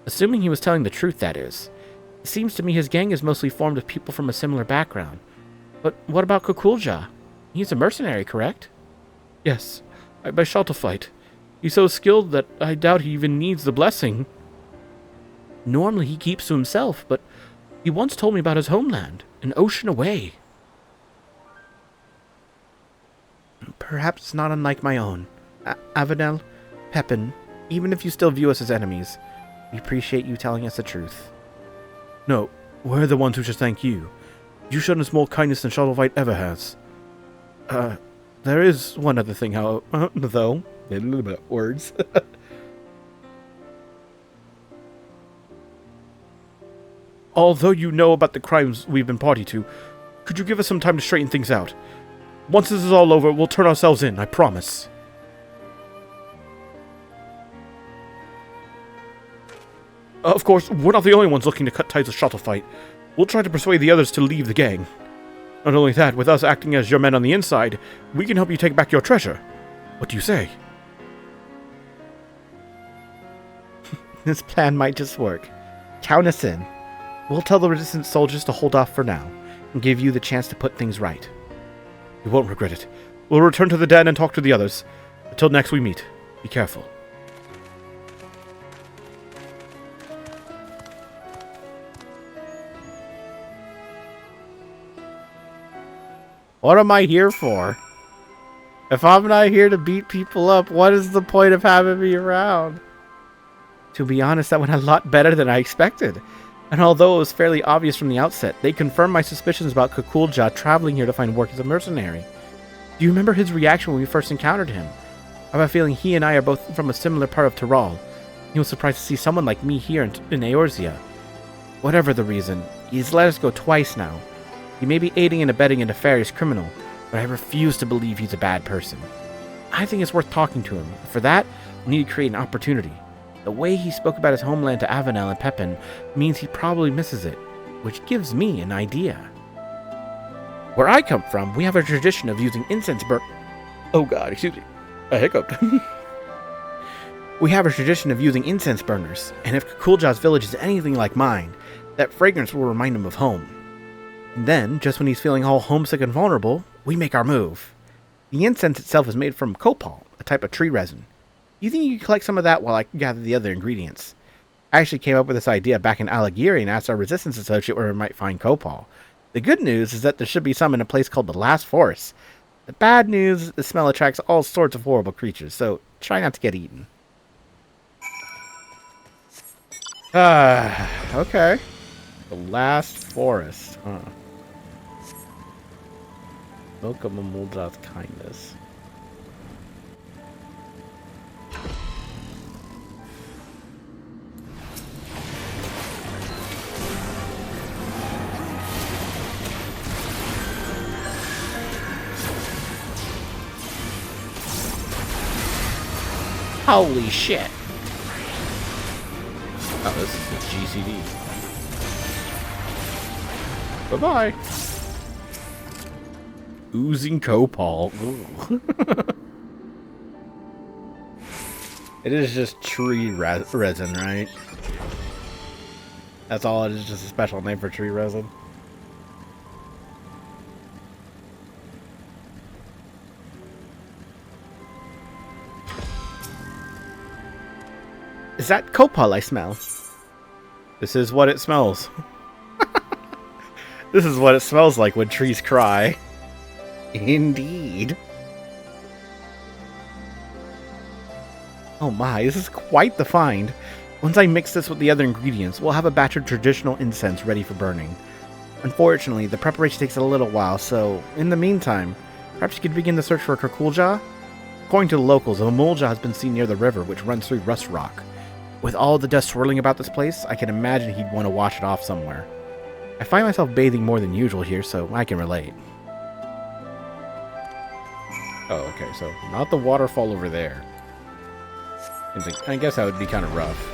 Assuming he was telling the truth, that is. It seems to me his gang is mostly formed of people from a similar background. But what about Kukulja? He's a mercenary, correct? Yes, by Shuttlefite. He's so skilled that I doubt he even needs the blessing. Normally he keeps to himself, but he once told me about his homeland, an ocean away. Perhaps not unlike my own. Avenel, Pepin, even if you still view us as enemies, we appreciate you telling us the truth. No, we're the ones who should thank you. You showed us more kindness than Shuttlefite ever has. There is one other thing, though. Words. Although you know about the crimes we've been party to, could you give us some time to straighten things out? Once this is all over, we'll turn ourselves in, I promise. Of course, we're not the only ones looking to cut ties with Shuttlefite. We'll try to persuade the others to leave the gang. Not only that, with us acting as your men on the inside, we can help you take back your treasure. What do you say? This plan might just work. Count us in. We'll tell the resistance soldiers to hold off for now, and give you the chance to put things right. You won't regret it. We'll return to the den and talk to the others. Until next we meet, be careful. What am I here for? If I'm not here to beat people up, what is the point of having me around? To be honest, that went a lot better than I expected. And although it was fairly obvious from the outset, they confirmed my suspicions about Kukulja traveling here to find work as a mercenary. Do you remember his reaction when we first encountered him? I have a feeling he and I are both from a similar part of Tyrol. He was surprised to see someone like me here in Eorzea. Whatever the reason, he's let us go twice now. He may be aiding and abetting a nefarious criminal, but I refuse to believe he's a bad person. I think it's worth talking to him. For that, we need to create an opportunity. The way he spoke about his homeland to Avenel and Pepin means he probably misses it, which gives me an idea. Where I come from, we have a tradition of using incense Oh god, excuse me. I hiccuped. We have a tradition of using incense burners, and if Kukulja's village is anything like mine, that fragrance will remind him of home. And then, just when he's feeling all homesick and vulnerable, we make our move. The incense itself is made from copal, a type of tree resin. You think you can collect some of that while I gather the other ingredients? I actually came up with this idea back in Alighieri and asked our resistance associate where we might find copal. The good news is that there should be some in a place called the Last Forest. The bad news is the smell attracts all sorts of horrible creatures, so try not to get eaten. Okay. The Last Forest, huh. Welcome to Muldah's kindness. Holy shit. Oh, this is the GCD. Bye-bye. Oozing copal. It is just tree resin, right? That's all it is, just a special name for tree resin. Is that copal I smell? This is what it smells. This is what it smells like when trees cry. Indeed. Oh my, this is quite the find. Once I mix this with the other ingredients, we'll have a batch of traditional incense ready for burning. Unfortunately, the preparation takes a little while, so in the meantime, perhaps you could begin the search for a Kurkulja? According to the locals, a Mulja has been seen near the river, which runs through Rust Rock. With all the dust swirling about this place, I can imagine he'd want to wash it off somewhere. I find myself bathing more than usual here, so I can relate. Oh, okay, so not the waterfall over there. I guess that would be kind of rough.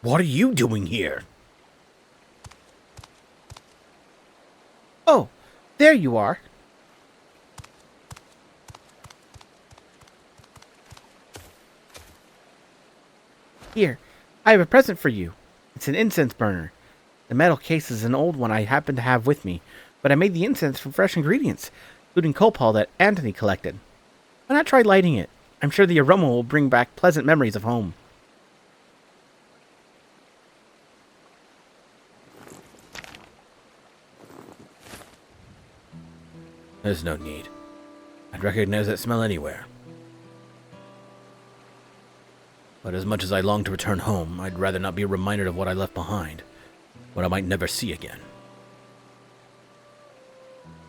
What are you doing here? Oh, there you are. Here, I have a present for you. It's an incense burner. The metal case is an old one I happen to have with me, but I made the incense from fresh ingredients, including copal that Anthony collected. Why not try lighting it? I'm sure the aroma will bring back pleasant memories of home. There's no need. I'd recognize that smell anywhere. But as much as I long to return home, I'd rather not be reminded of what I left behind, what I might never see again.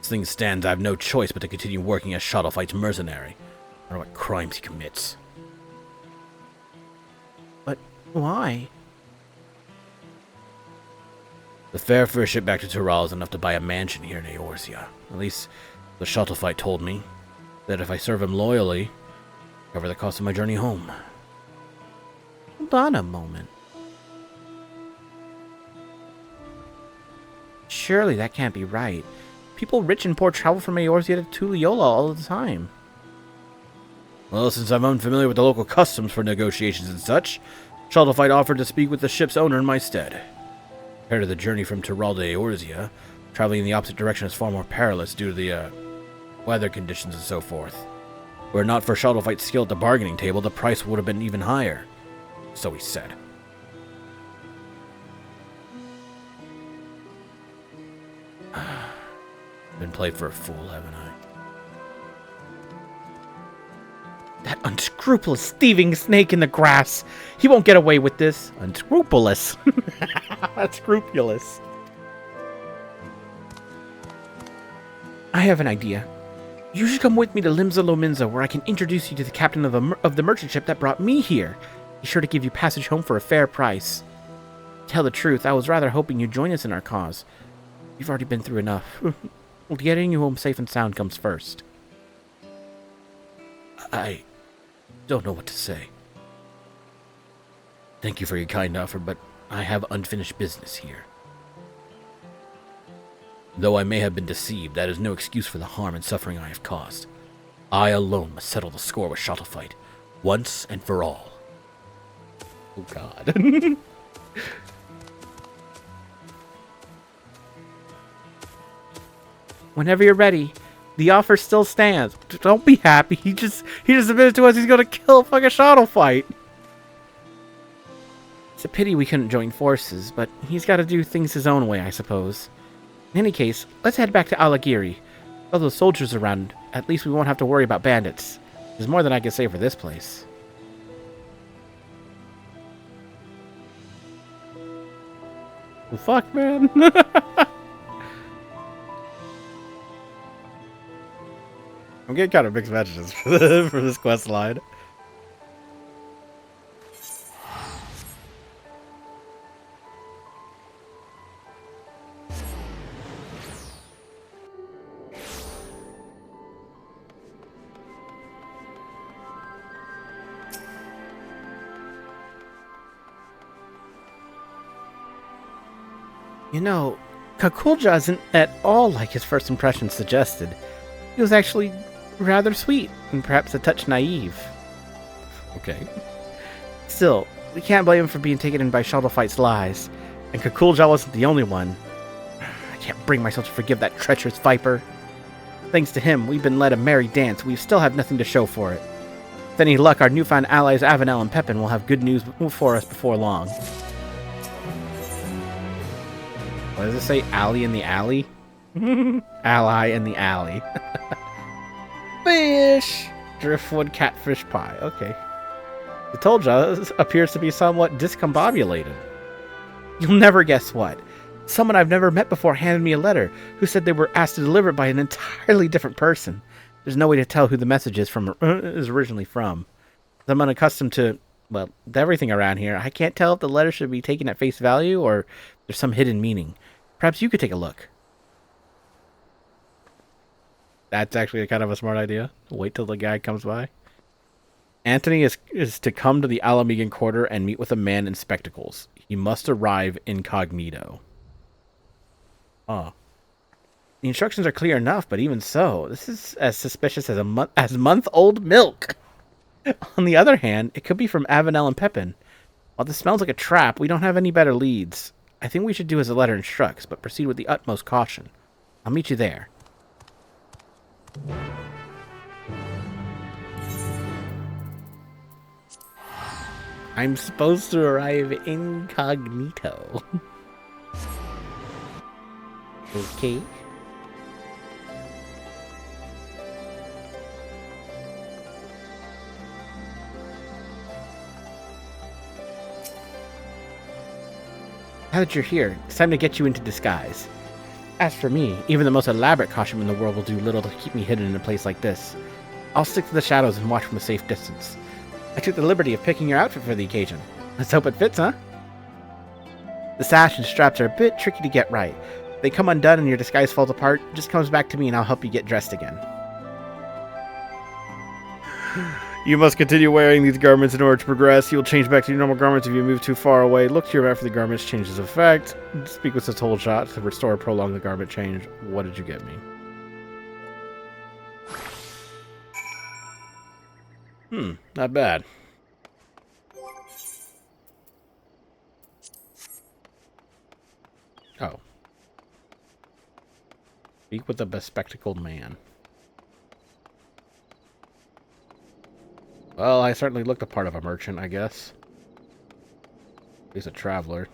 As things stand, I have no choice but to continue working as Shadowfight's mercenary, no matter what crimes he commits. But why? The fare for a ship back to Tural is enough to buy a mansion here in Eorzea. At least, the Shadowfight told me that if I serve him loyally, cover the cost of my journey home. Hold on a moment. Surely that can't be right. People rich and poor travel from Eorzea to Tuliola all the time. Well, since I'm unfamiliar with the local customs for negotiations and such, Shadowfight offered to speak with the ship's owner in my stead. Compared to the journey from Tural to Eorzea, traveling in the opposite direction is far more perilous due to the weather conditions and so forth. Were it not for Shadowfight's skill at the bargaining table, the price would have been even higher. So he said. Been played for a fool, haven't I? That unscrupulous thieving snake in the grass. He won't get away with this. Unscrupulous. Unscrupulous. I have an idea. You should come with me to Limsa Lominsa, where I can introduce you to the captain of the merchant ship that brought me here. He's sure to give you passage home for a fair price. To tell the truth, I was rather hoping you'd join us in our cause. You've already been through enough. Well, getting you home safe and sound comes first. I don't know what to say. Thank you for your kind offer, but I have unfinished business here. Though I may have been deceived, that is no excuse for the harm and suffering I have caused. I alone must settle the score with Shadowfight, once and for all. Oh God. Whenever you're ready, the offer still stands. Don't be happy. He just admitted to us he's gonna kill fucking Shadowfight. It's a pity we couldn't join forces, but he's got to do things his own way, I suppose. In any case, let's head back to Alagiri. With all those soldiers around, at least we won't have to worry about bandits. There's more than I can say for this place. Well, fuck, man. I'm getting kind of mixed messages for this quest line. You know, Kakulja isn't at all like his first impression suggested. He was actually rather sweet, and perhaps a touch naive. Okay. Still, we can't blame him for being taken in by Shadowfight's lies, and Kakulja wasn't the only one. I can't bring myself to forgive that treacherous viper. Thanks to him, we've been led a merry dance. We still have nothing to show for it. With any luck, our newfound allies Avenel and Pepin will have good news for us before long. What does it say? Alley in the alley? Ally in the alley. Fish! Driftwood catfish pie. Okay. The Tolja appears to be somewhat discombobulated. You'll never guess what. Someone I've never met before handed me a letter who said they were asked to deliver it by an entirely different person. There's no way to tell who the message is originally from. I'm unaccustomed to, well, everything around here. I can't tell if the letter should be taken at face value or there's some hidden meaning. Perhaps you could take a look. That's actually kind of a smart idea. Wait till the guy comes by. Anthony is to come to the Alamegan Quarter and meet with a man in spectacles. He must arrive incognito. Oh. The instructions are clear enough, but even so, this is as suspicious as month-old milk. On the other hand, it could be from Avenel and Pepin. While this smells like a trap, we don't have any better leads. I think we should do as the letter instructs, but proceed with the utmost caution. I'll meet you there. I'm supposed to arrive incognito. Okay. Now that you're here, it's time to get you into disguise. As for me, even the most elaborate costume in the world will do little to keep me hidden in a place like this. I'll stick to the shadows and watch from a safe distance. I took the liberty of picking your outfit for the occasion. Let's hope it fits, huh? The sash and straps are a bit tricky to get right. If they come undone and your disguise falls apart, it just comes back to me and I'll help you get dressed again. You must continue wearing these garments in order to progress. You'll change back to your normal garments if you move too far away. Look to your map for the garments changes effect. Speak with this whole shot to restore or prolong the garment change. What did you get me? Not bad. Oh. Speak with a bespectacled man. Well, I certainly looked the part of a merchant, I guess. He's a traveler.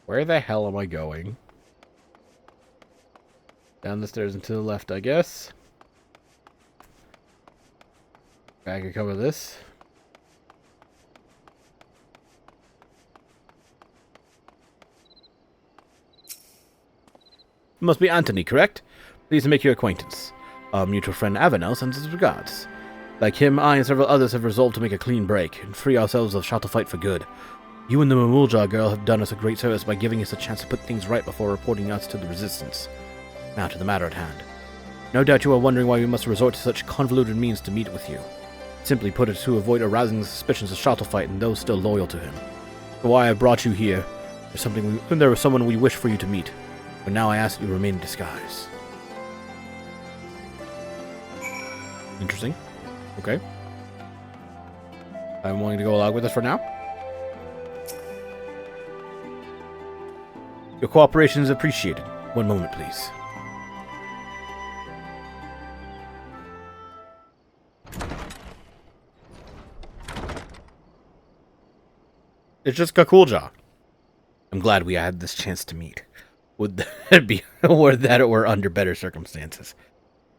Where the hell am I going? Down the stairs and to the left, I guess. I can cover this. It must be Anthony, correct? Pleased to make your acquaintance. Our mutual friend Avenel sends his regards. Like him, I and several others have resolved to make a clean break and free ourselves of Shadowfight for good. You and the Mamulja girl have done us a great service by giving us a chance to put things right before reporting us to the Resistance. Now to the matter at hand. No doubt you are wondering why we must resort to such convoluted means to meet with you. Simply put, it to avoid arousing the suspicions of Shadowfight and those still loyal to him. For why I brought you here, there was someone we wish for you to meet. But now I ask that you remain in disguise. Interesting. Okay. I'm willing to go along with this for now. Your cooperation is appreciated. One moment, please. It's just Kakulja. I'm glad we had this chance to meet. Would that be or that it were under better circumstances?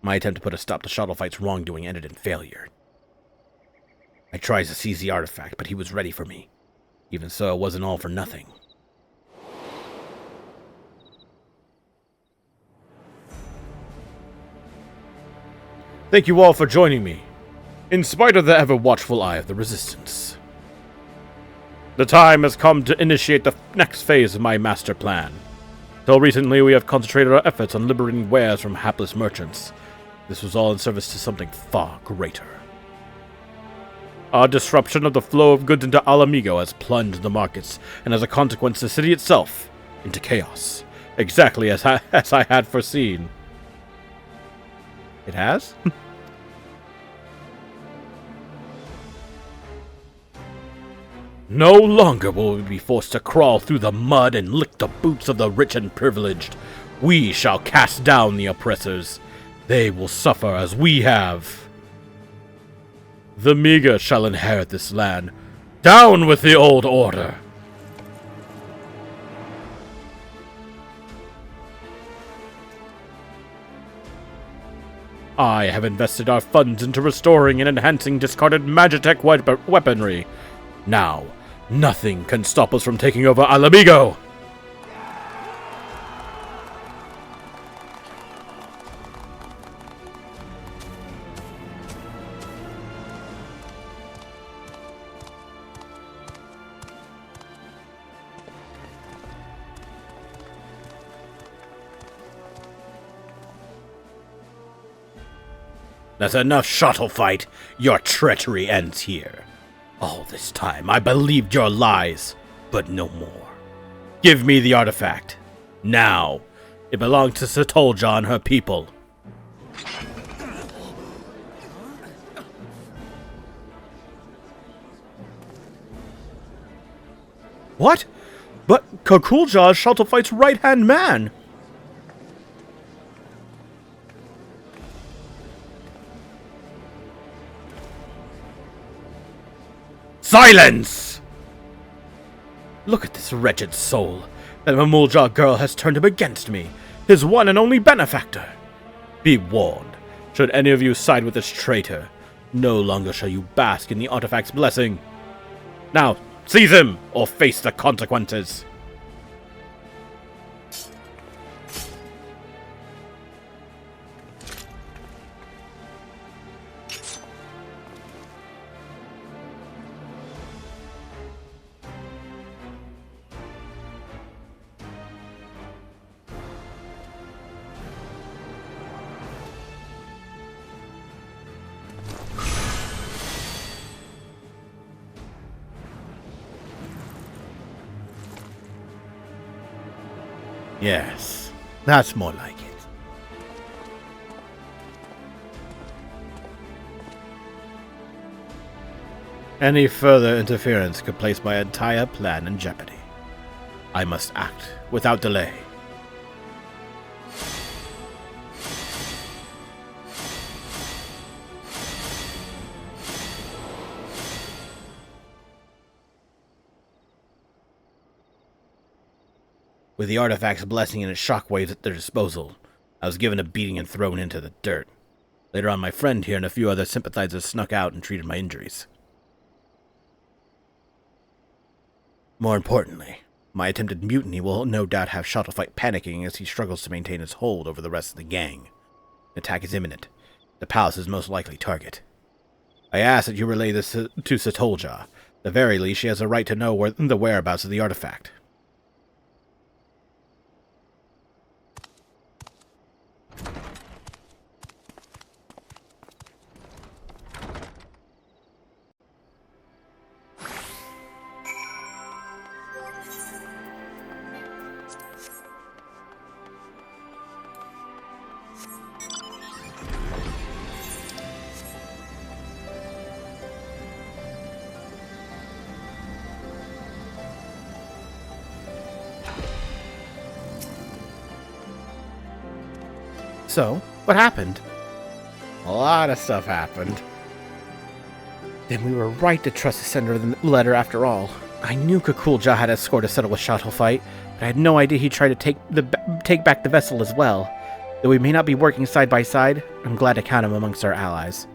My attempt to put a stop to Shadowfight's wrongdoing ended in failure. I tried to seize the artifact, but he was ready for me. Even so, it wasn't all for nothing. Thank you all for joining me, in spite of the ever-watchful eye of the Resistance. The time has come to initiate the next phase of my master plan. Till recently, we have concentrated our efforts on liberating wares from hapless merchants. This was all in service to something far greater. Our disruption of the flow of goods into Alamigo has plunged the markets, and as a consequence the city itself into chaos. Exactly as I had foreseen. It has? No longer will we be forced to crawl through the mud and lick the boots of the rich and privileged. We shall cast down the oppressors. They will suffer as we have. The meager shall inherit this land. Down with the old order! I have invested our funds into restoring and enhancing discarded Magitech weaponry. Now, nothing can stop us from taking over Alamigo! That's enough shuttle fight. Your treachery ends here. All this time I believed your lies, but no more. Give me the artifact. Now. It belongs to Setolja and her people. What? But Kakulja is Shuttlefight's right-hand man! Silence! Look at this wretched soul. That Mamulja girl has turned him against me, his one and only benefactor. Be warned, should any of you side with this traitor, no longer shall you bask in the artifact's blessing. Now, seize him, or face the consequences. Yes, that's more like it. Any further interference could place my entire plan in jeopardy. I must act without delay. With the artifact's blessing and its shockwaves at their disposal, I was given a beating and thrown into the dirt. Later on, my friend here and a few other sympathizers snuck out and treated my injuries. More importantly, my attempted mutiny will no doubt have Shuttleflight panicking as he struggles to maintain his hold over the rest of the gang. The attack is imminent. The palace is most likely target. I ask that you relay this to Setolja. At the very least, she has a right to know the whereabouts of the artifact. So, what happened? A lot of stuff happened. Then we were right to trust the sender of the letter after all. I knew Kakulja had a score to settle with Shuttleflight, but I had no idea he'd try to take back the vessel as well. Though we may not be working side by side, I'm glad to count him amongst our allies.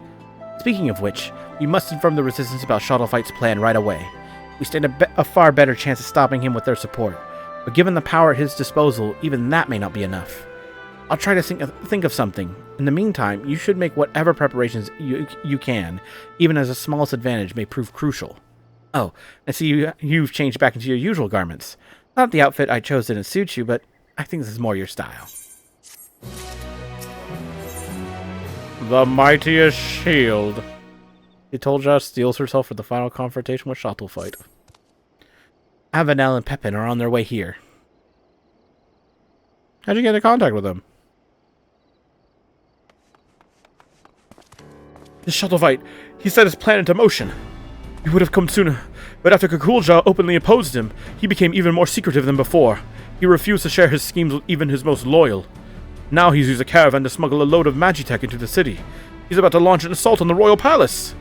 Speaking of which, we must inform the Resistance about Shuttleflight's plan right away. We stand a far better chance of stopping him with their support, but given the power at his disposal, even that may not be enough. I'll try to think of something. In the meantime, you should make whatever preparations you can, even as the smallest advantage may prove crucial. Oh, I see you've changed back into your usual garments. Not the outfit I chose didn't suit you, but I think this is more your style. The mightiest shield. Dawntrail steels herself for the final confrontation with Shuttleflight. Avenel and Pepin are on their way here. How'd you get in contact with them? The Shuttleflight, he set his plan into motion. He would have come sooner, but after Kukulja openly opposed him, he became even more secretive than before. He refused to share his schemes with even his most loyal. Now he's used a caravan to smuggle a load of Magitech into the city. He's about to launch an assault on the royal palace.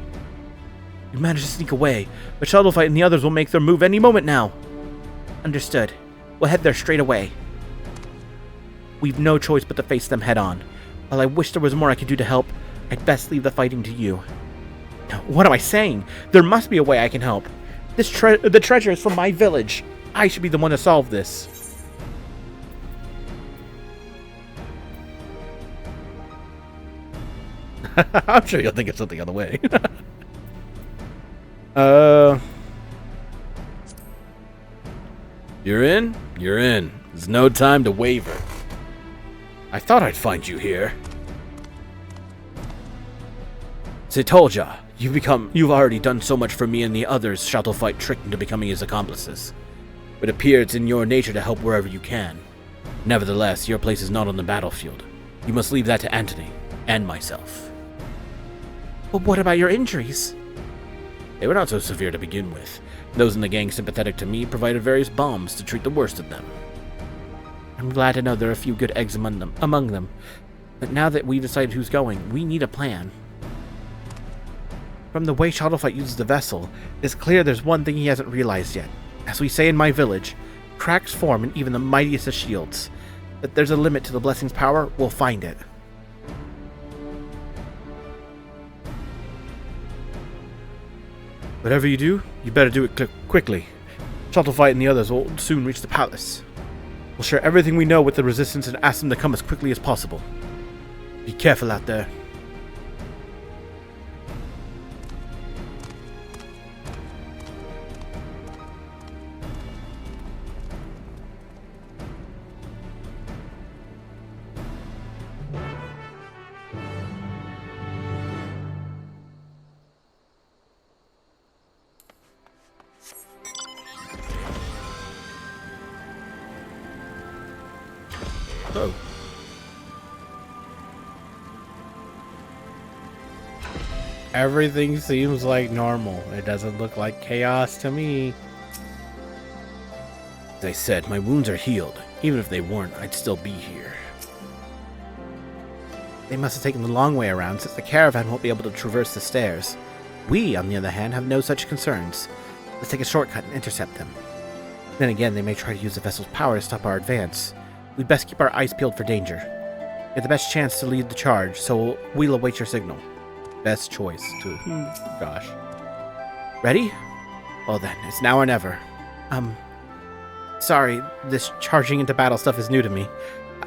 We managed to sneak away, but Shuttleflight and the others will make their move any moment now. Understood. We'll head there straight away. We've no choice but to face them head on. While I wish there was more I could do to help, I'd best leave the fighting to you. What am I saying? There must be a way I can help. The treasure is from my village. I should be the one to solve this. I'm sure you'll think of something on the way. You're in? You're in. There's no time to waver. I thought I'd find you here. Setolja, you've already done so much for me and the others Shuttleflight tricked into becoming his accomplices. It appears it's in your nature to help wherever you can. Nevertheless, your place is not on the battlefield. You must leave that to Antony and myself. But what about your injuries? They were not so severe to begin with. Those in the gang sympathetic to me provided various bombs to treat the worst of them. I'm glad to know there are a few good eggs among them. But now that we've decided who's going, we need a plan. From the way Shuttleflight uses the vessel, it's clear there's one thing he hasn't realized yet. As we say in my village, cracks form in even the mightiest of shields. If there's a limit to the blessing's power, we'll find it. Whatever you do, you better do it quickly. Shuttleflight and the others will soon reach the palace. We'll share everything we know with the Resistance and ask them to come as quickly as possible. Be careful out there. Oh. Everything seems like normal. It doesn't look like chaos to me. As I said, my wounds are healed. Even if they weren't, I'd still be here. They must have taken the long way around, since the caravan won't be able to traverse the stairs. We, on the other hand, have no such concerns. Let's take a shortcut and intercept them. Then again, they may try to use the vessel's power to stop our advance. We'd best keep our eyes peeled for danger. You have the best chance to lead the charge, so we'll await your signal. Best choice, too. Gosh. Ready? Well then, it's now or never. Sorry, this charging into battle stuff is new to me.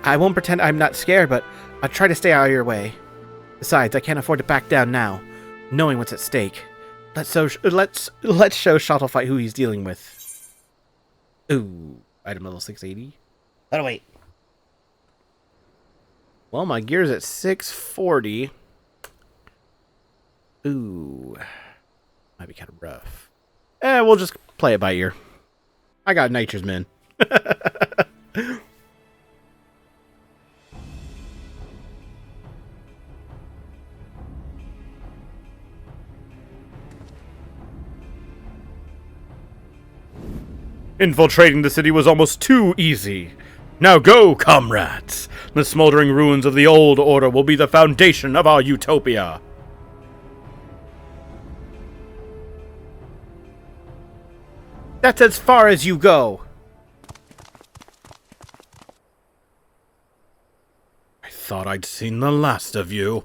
I won't pretend I'm not scared, but I'll try to stay out of your way. Besides, I can't afford to back down now, knowing what's at stake. Let's show Shuttleflight who he's dealing with. Ooh, item level 680. Oh wait. Well, my gear's at 640. Ooh, might be kind of rough. We'll just play it by ear. I got nature's men. Infiltrating the city was almost too easy. Now go, comrades! The smoldering ruins of the old order will be the foundation of our utopia. That's as far as you go. I thought I'd seen the last of you.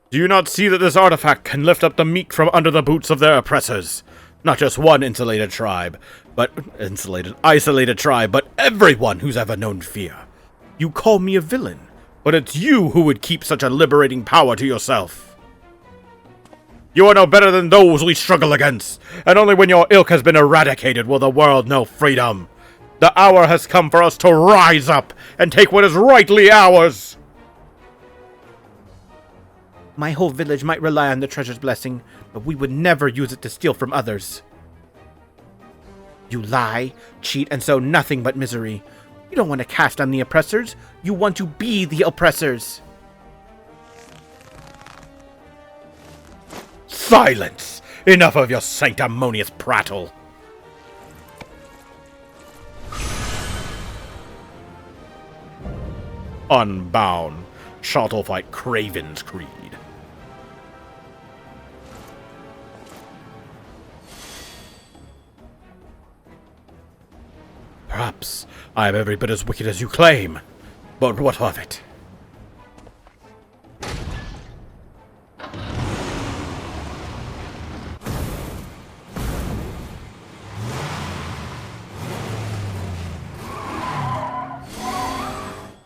Do you not see that this artifact can lift up the meek from under the boots of their oppressors? Not just one isolated tribe, but everyone who's ever known fear. You call me a villain, but it's you who would keep such a liberating power to yourself. You are no better than those we struggle against, and only when your ilk has been eradicated will the world know freedom. The hour has come for us to rise up and take what is rightly ours! My whole village might rely on the treasure's blessing, but we would never use it to steal from others. You lie, cheat, and sow nothing but misery. You don't want to cast on the oppressors. You want to be the oppressors. Silence! Enough of your sanctimonious prattle! Unbound, shall fight Craven's creed. Perhaps I am every bit as wicked as you claim, but what of it?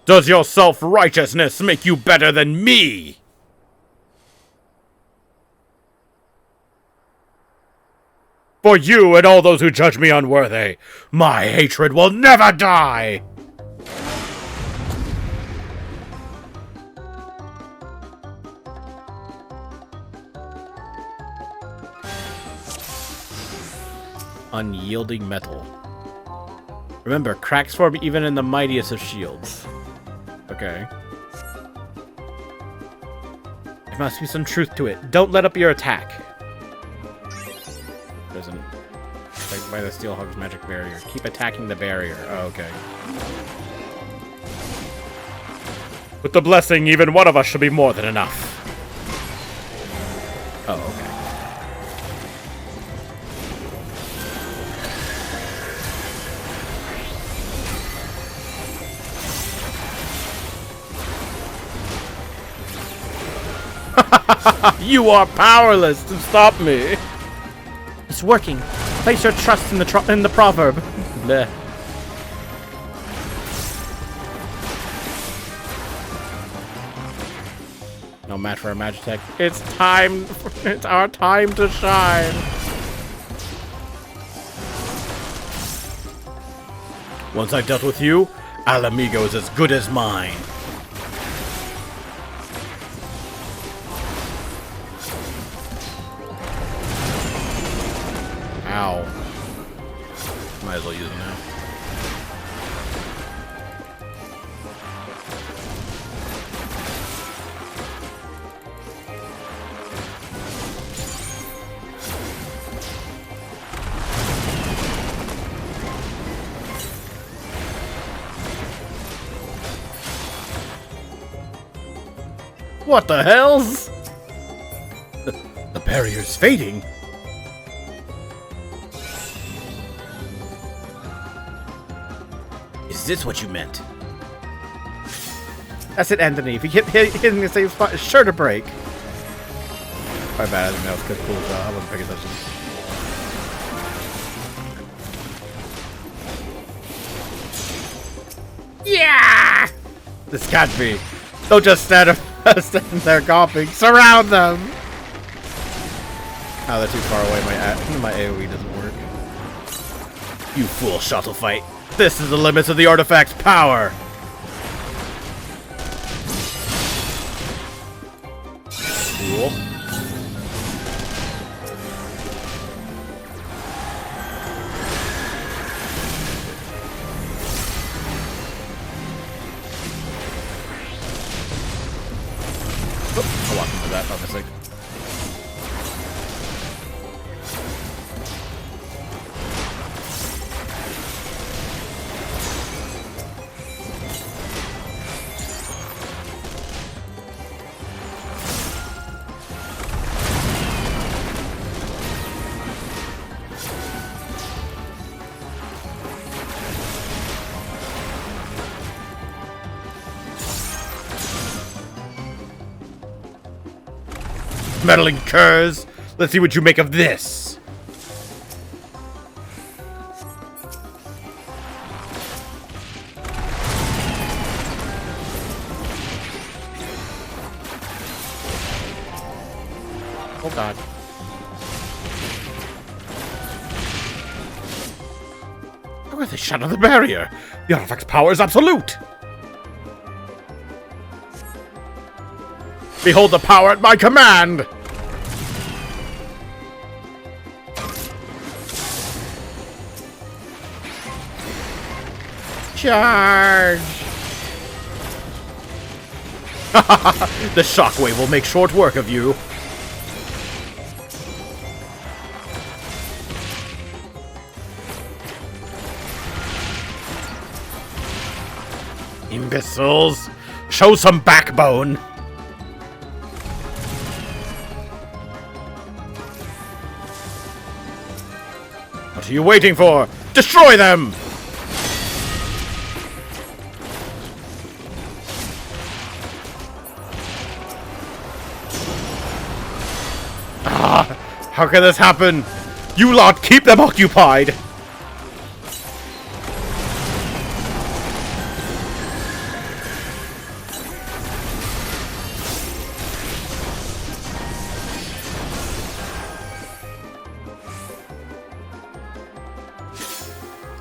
Does your self-righteousness make you better than me? For you and all those who judge me unworthy, my hatred will never die! Unyielding metal. Remember, cracks form even in the mightiest of shields. Okay. There must be some truth to it. Don't let up your attack. Doesn't. Affected by the Steel Hog's magic barrier. Keep attacking the barrier. Oh, okay. With the blessing, even one of us should be more than enough. Oh, okay. You are powerless to stop me. It's working. Place your trust in the proverb. Bleh. No match for a Magitech. It's time. It's our time to shine. Once I've dealt with you, Alamigo is as good as mine. Ow. Might as well use it now. What the hells? The barrier's fading. Is this what you meant? That's it, Anthony. If you keep hitting the same spot, it's sure to break. My bad. I didn't know it was good. Cool. I wasn't paying attention. Yeah! This can't be. Don't just stand there gawping. Surround them! Oh, they're too far away. My AoE doesn't work. You fool, Shuttle Fight. This is the limits of the artifact's power. Cool. I'll walk into that, obviously. Meddling curs. Let's see what you make of this. Oh god. Why they shatter the barrier? The artifact's power is absolute! Behold the power at my command! Charge! The shockwave will make short work of you. Imbeciles! Show some backbone! What are you waiting for? Destroy them! How can this happen? You lot keep them occupied!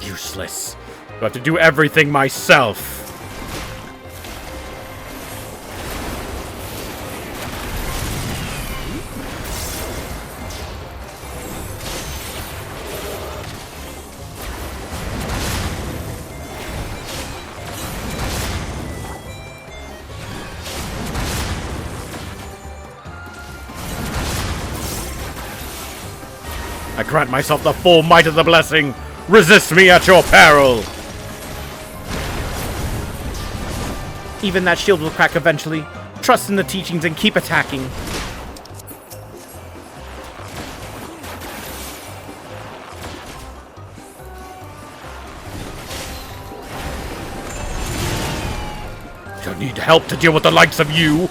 Useless. I have to do everything myself. I grant myself the full might of the blessing. Resist me at your peril! Even that shield will crack eventually. Trust in the teachings and keep attacking. Don't need help to deal with the likes of you!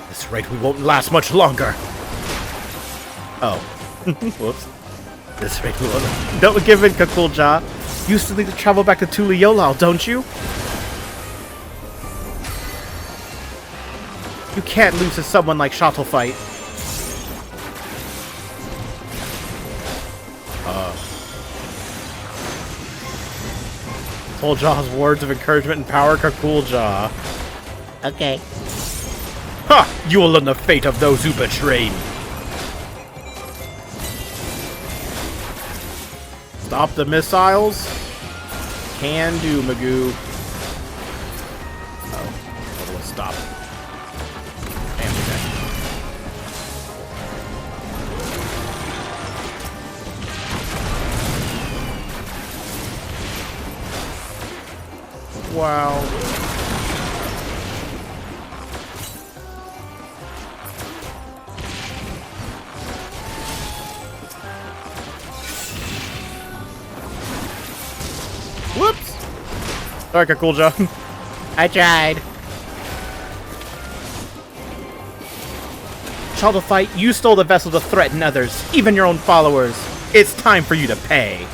This rate we won't last much longer. Oh. Whoops. This rate we won't. Don't give in, Kakulja. You still need to travel back to Tuliolal, don't you? You can't lose to someone like Shuttle-Fight. Toljaw's words of encouragement and power, Kakulja. Okay. Ha! You will learn the fate of those who betray me. Stop the missiles? Can do, Magoo. Oh, what was stop? And okay. Wow. Whoops! Sorry, Kakulja. I tried. Shuttle-Fight, you stole the vessel to threaten others, even your own followers. It's time for you to pay.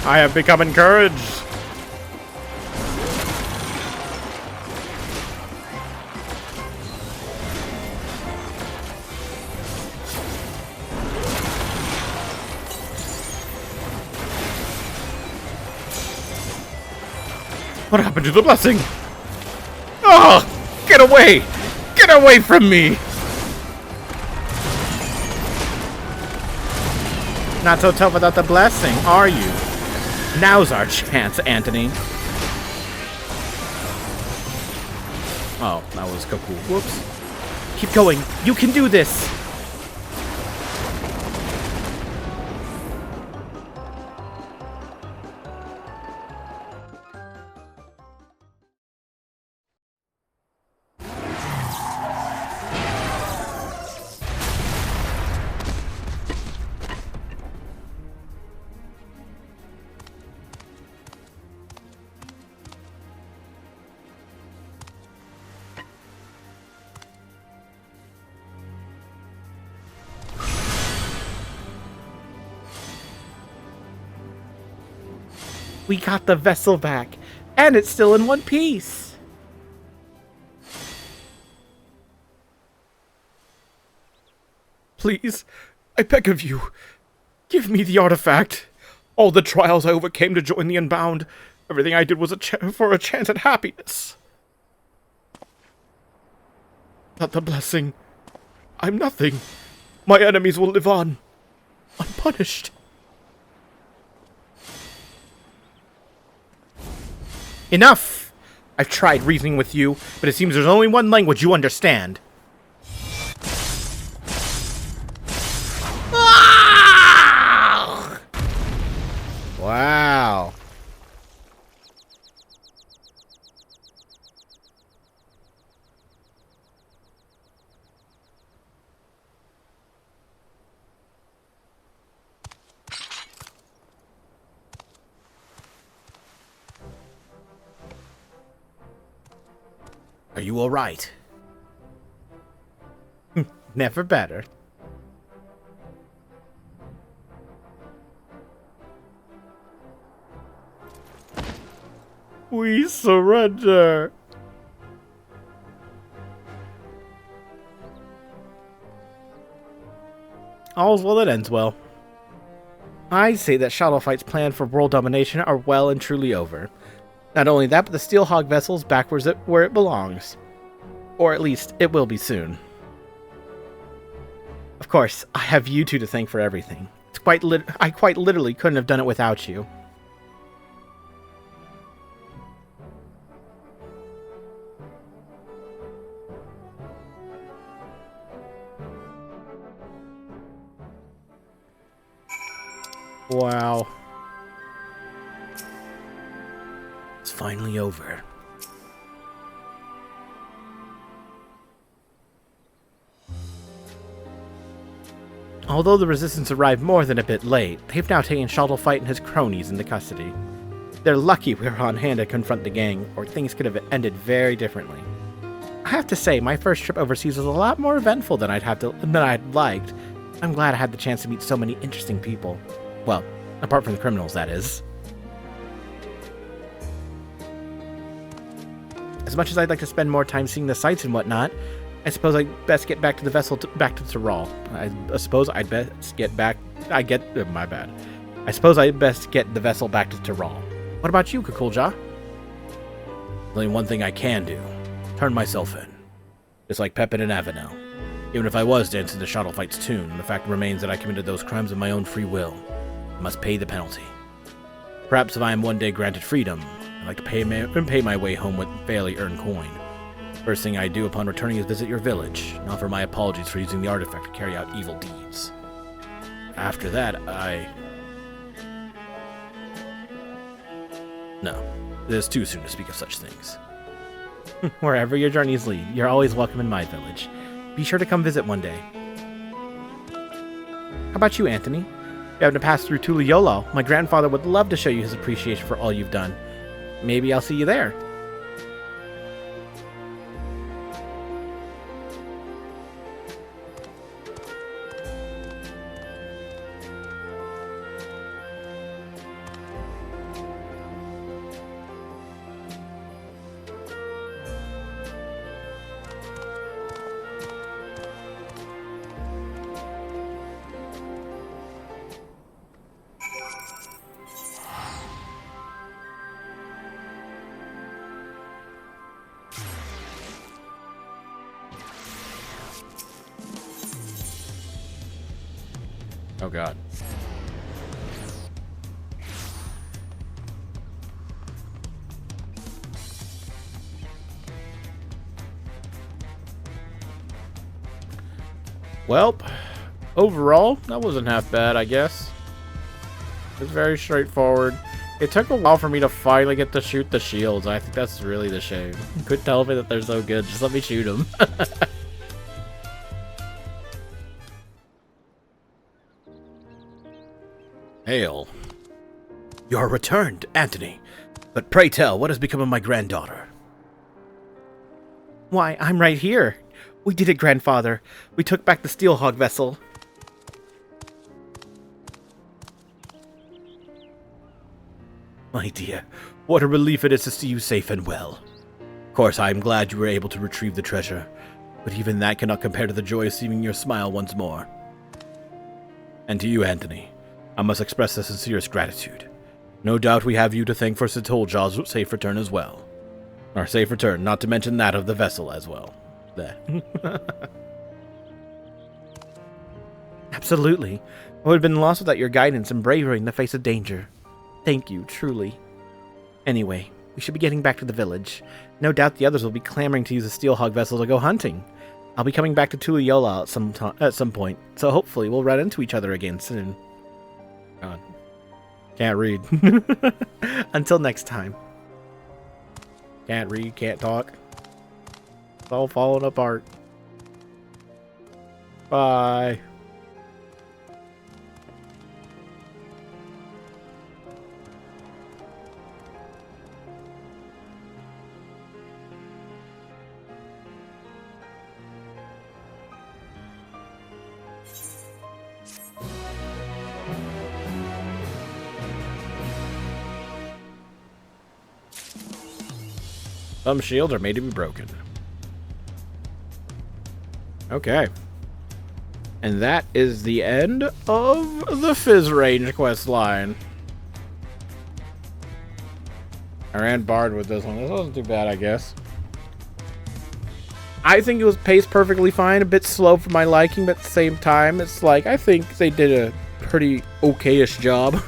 I have become encouraged. What happened to the blessing? Ah! Get away! Get away from me! Not so tough without the blessing, are you? Now's our chance, Anthony. Oh, that was cool. Whoops. Keep going. You can do this. We got the vessel back, and it's still in one piece. Please, I beg of you, give me the artifact. All the trials I overcame to join the Unbound, everything I did was for a chance at happiness. Not the blessing. I'm nothing. My enemies will live on, unpunished. Enough! I've tried reasoning with you, but it seems there's only one language you understand. Wow. Are you all right? Never better. We surrender. All's well that ends well. I say that Shadowfight's plan for world domination are well and truly over. Not only that, but the Steelhog vessel's back where it belongs. Or at least, it will be soon. Of course, I have you two to thank for everything. I quite literally couldn't have done it without you. Wow. It's finally over. Although the Resistance arrived more than a bit late, they've now taken Shadowfight and his cronies into custody. They're lucky we were on hand to confront the gang, or things could have ended very differently. I have to say, my first trip overseas was a lot more eventful than I'd liked. I'm glad I had the chance to meet so many interesting people. Well, apart from the criminals, that is. As much as I'd like to spend more time seeing the sights and whatnot, I suppose I'd best get back to the vessel back to Tyrol. I suppose I'd best get back. My bad. I suppose I'd best get the vessel back to Tyrol. What about you, Kukulja? There's only one thing I can do. Turn myself in. Just like Pepin and Avenel. Even if I was dancing to Shadowfight's tune, the fact remains that I committed those crimes of my own free will. I must pay the penalty. Perhaps if I am one day granted freedom, I'd like to pay my way home with fairly earned coin. First thing I do upon returning is visit your village, and offer my apologies for using the artifact to carry out evil deeds. After that, No, it is too soon to speak of such things. Wherever your journeys lead, you're always welcome in my village. Be sure to come visit one day. How about you, Anthony? If you happen to pass through Tuliolo, my grandfather would love to show you his appreciation for all you've done. Maybe I'll see you there. Oh god. Well, overall, that wasn't half bad, I guess. It was very straightforward. It took a while for me to finally get to shoot the shields. I think that's really the shame. You could tell me that they're so good. Just let me shoot them. Hail. You are returned, Antony. But pray tell, what has become of my granddaughter? Why, I'm right here. We did it, grandfather. We took back the Steelhog vessel. My dear, what a relief it is to see you safe and well. Of course, I am glad you were able to retrieve the treasure, but even that cannot compare to the joy of seeing your smile once more. And to you, Antony, I must express the sincerest gratitude. No doubt we have you to thank for Sitoljaw's safe return as well. Our safe return, not to mention that of the vessel as well. There. Absolutely. I would have been lost without your guidance and bravery in the face of danger. Thank you, truly. Anyway, we should be getting back to the village. No doubt the others will be clamoring to use the Steelhog vessel to go hunting. I'll be coming back to Tuliyola at some point, so hopefully we'll run into each other again soon. God. Can't read. Until next time. Can't read, can't talk. It's all falling apart. Bye. Some shields are made to be broken. Okay. And that is the end of the Fizz Range quest line. I ran Bard with this one. This wasn't too bad, I guess. I think it was paced perfectly fine. A bit slow for my liking, but at the same time, it's like, I think they did a pretty okay-ish job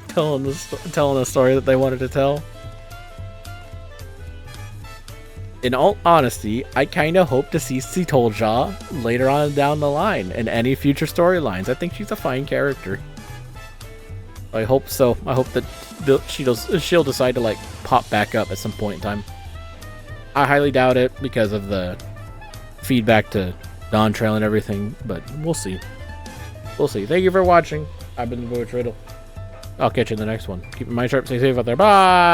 telling the story that they wanted to tell. In all honesty, I kind of hope to see Sitolja later on down the line in any future storylines. I think she's a fine character. I hope so. I hope that she'll decide to like pop back up at some point in time. I highly doubt it because of the feedback to Dawntrail and everything, but we'll see. We'll see. Thank you for watching. I've been the Boy Riddle. I'll catch you in the next one. Keep your mind sharp, stay safe out there. Bye!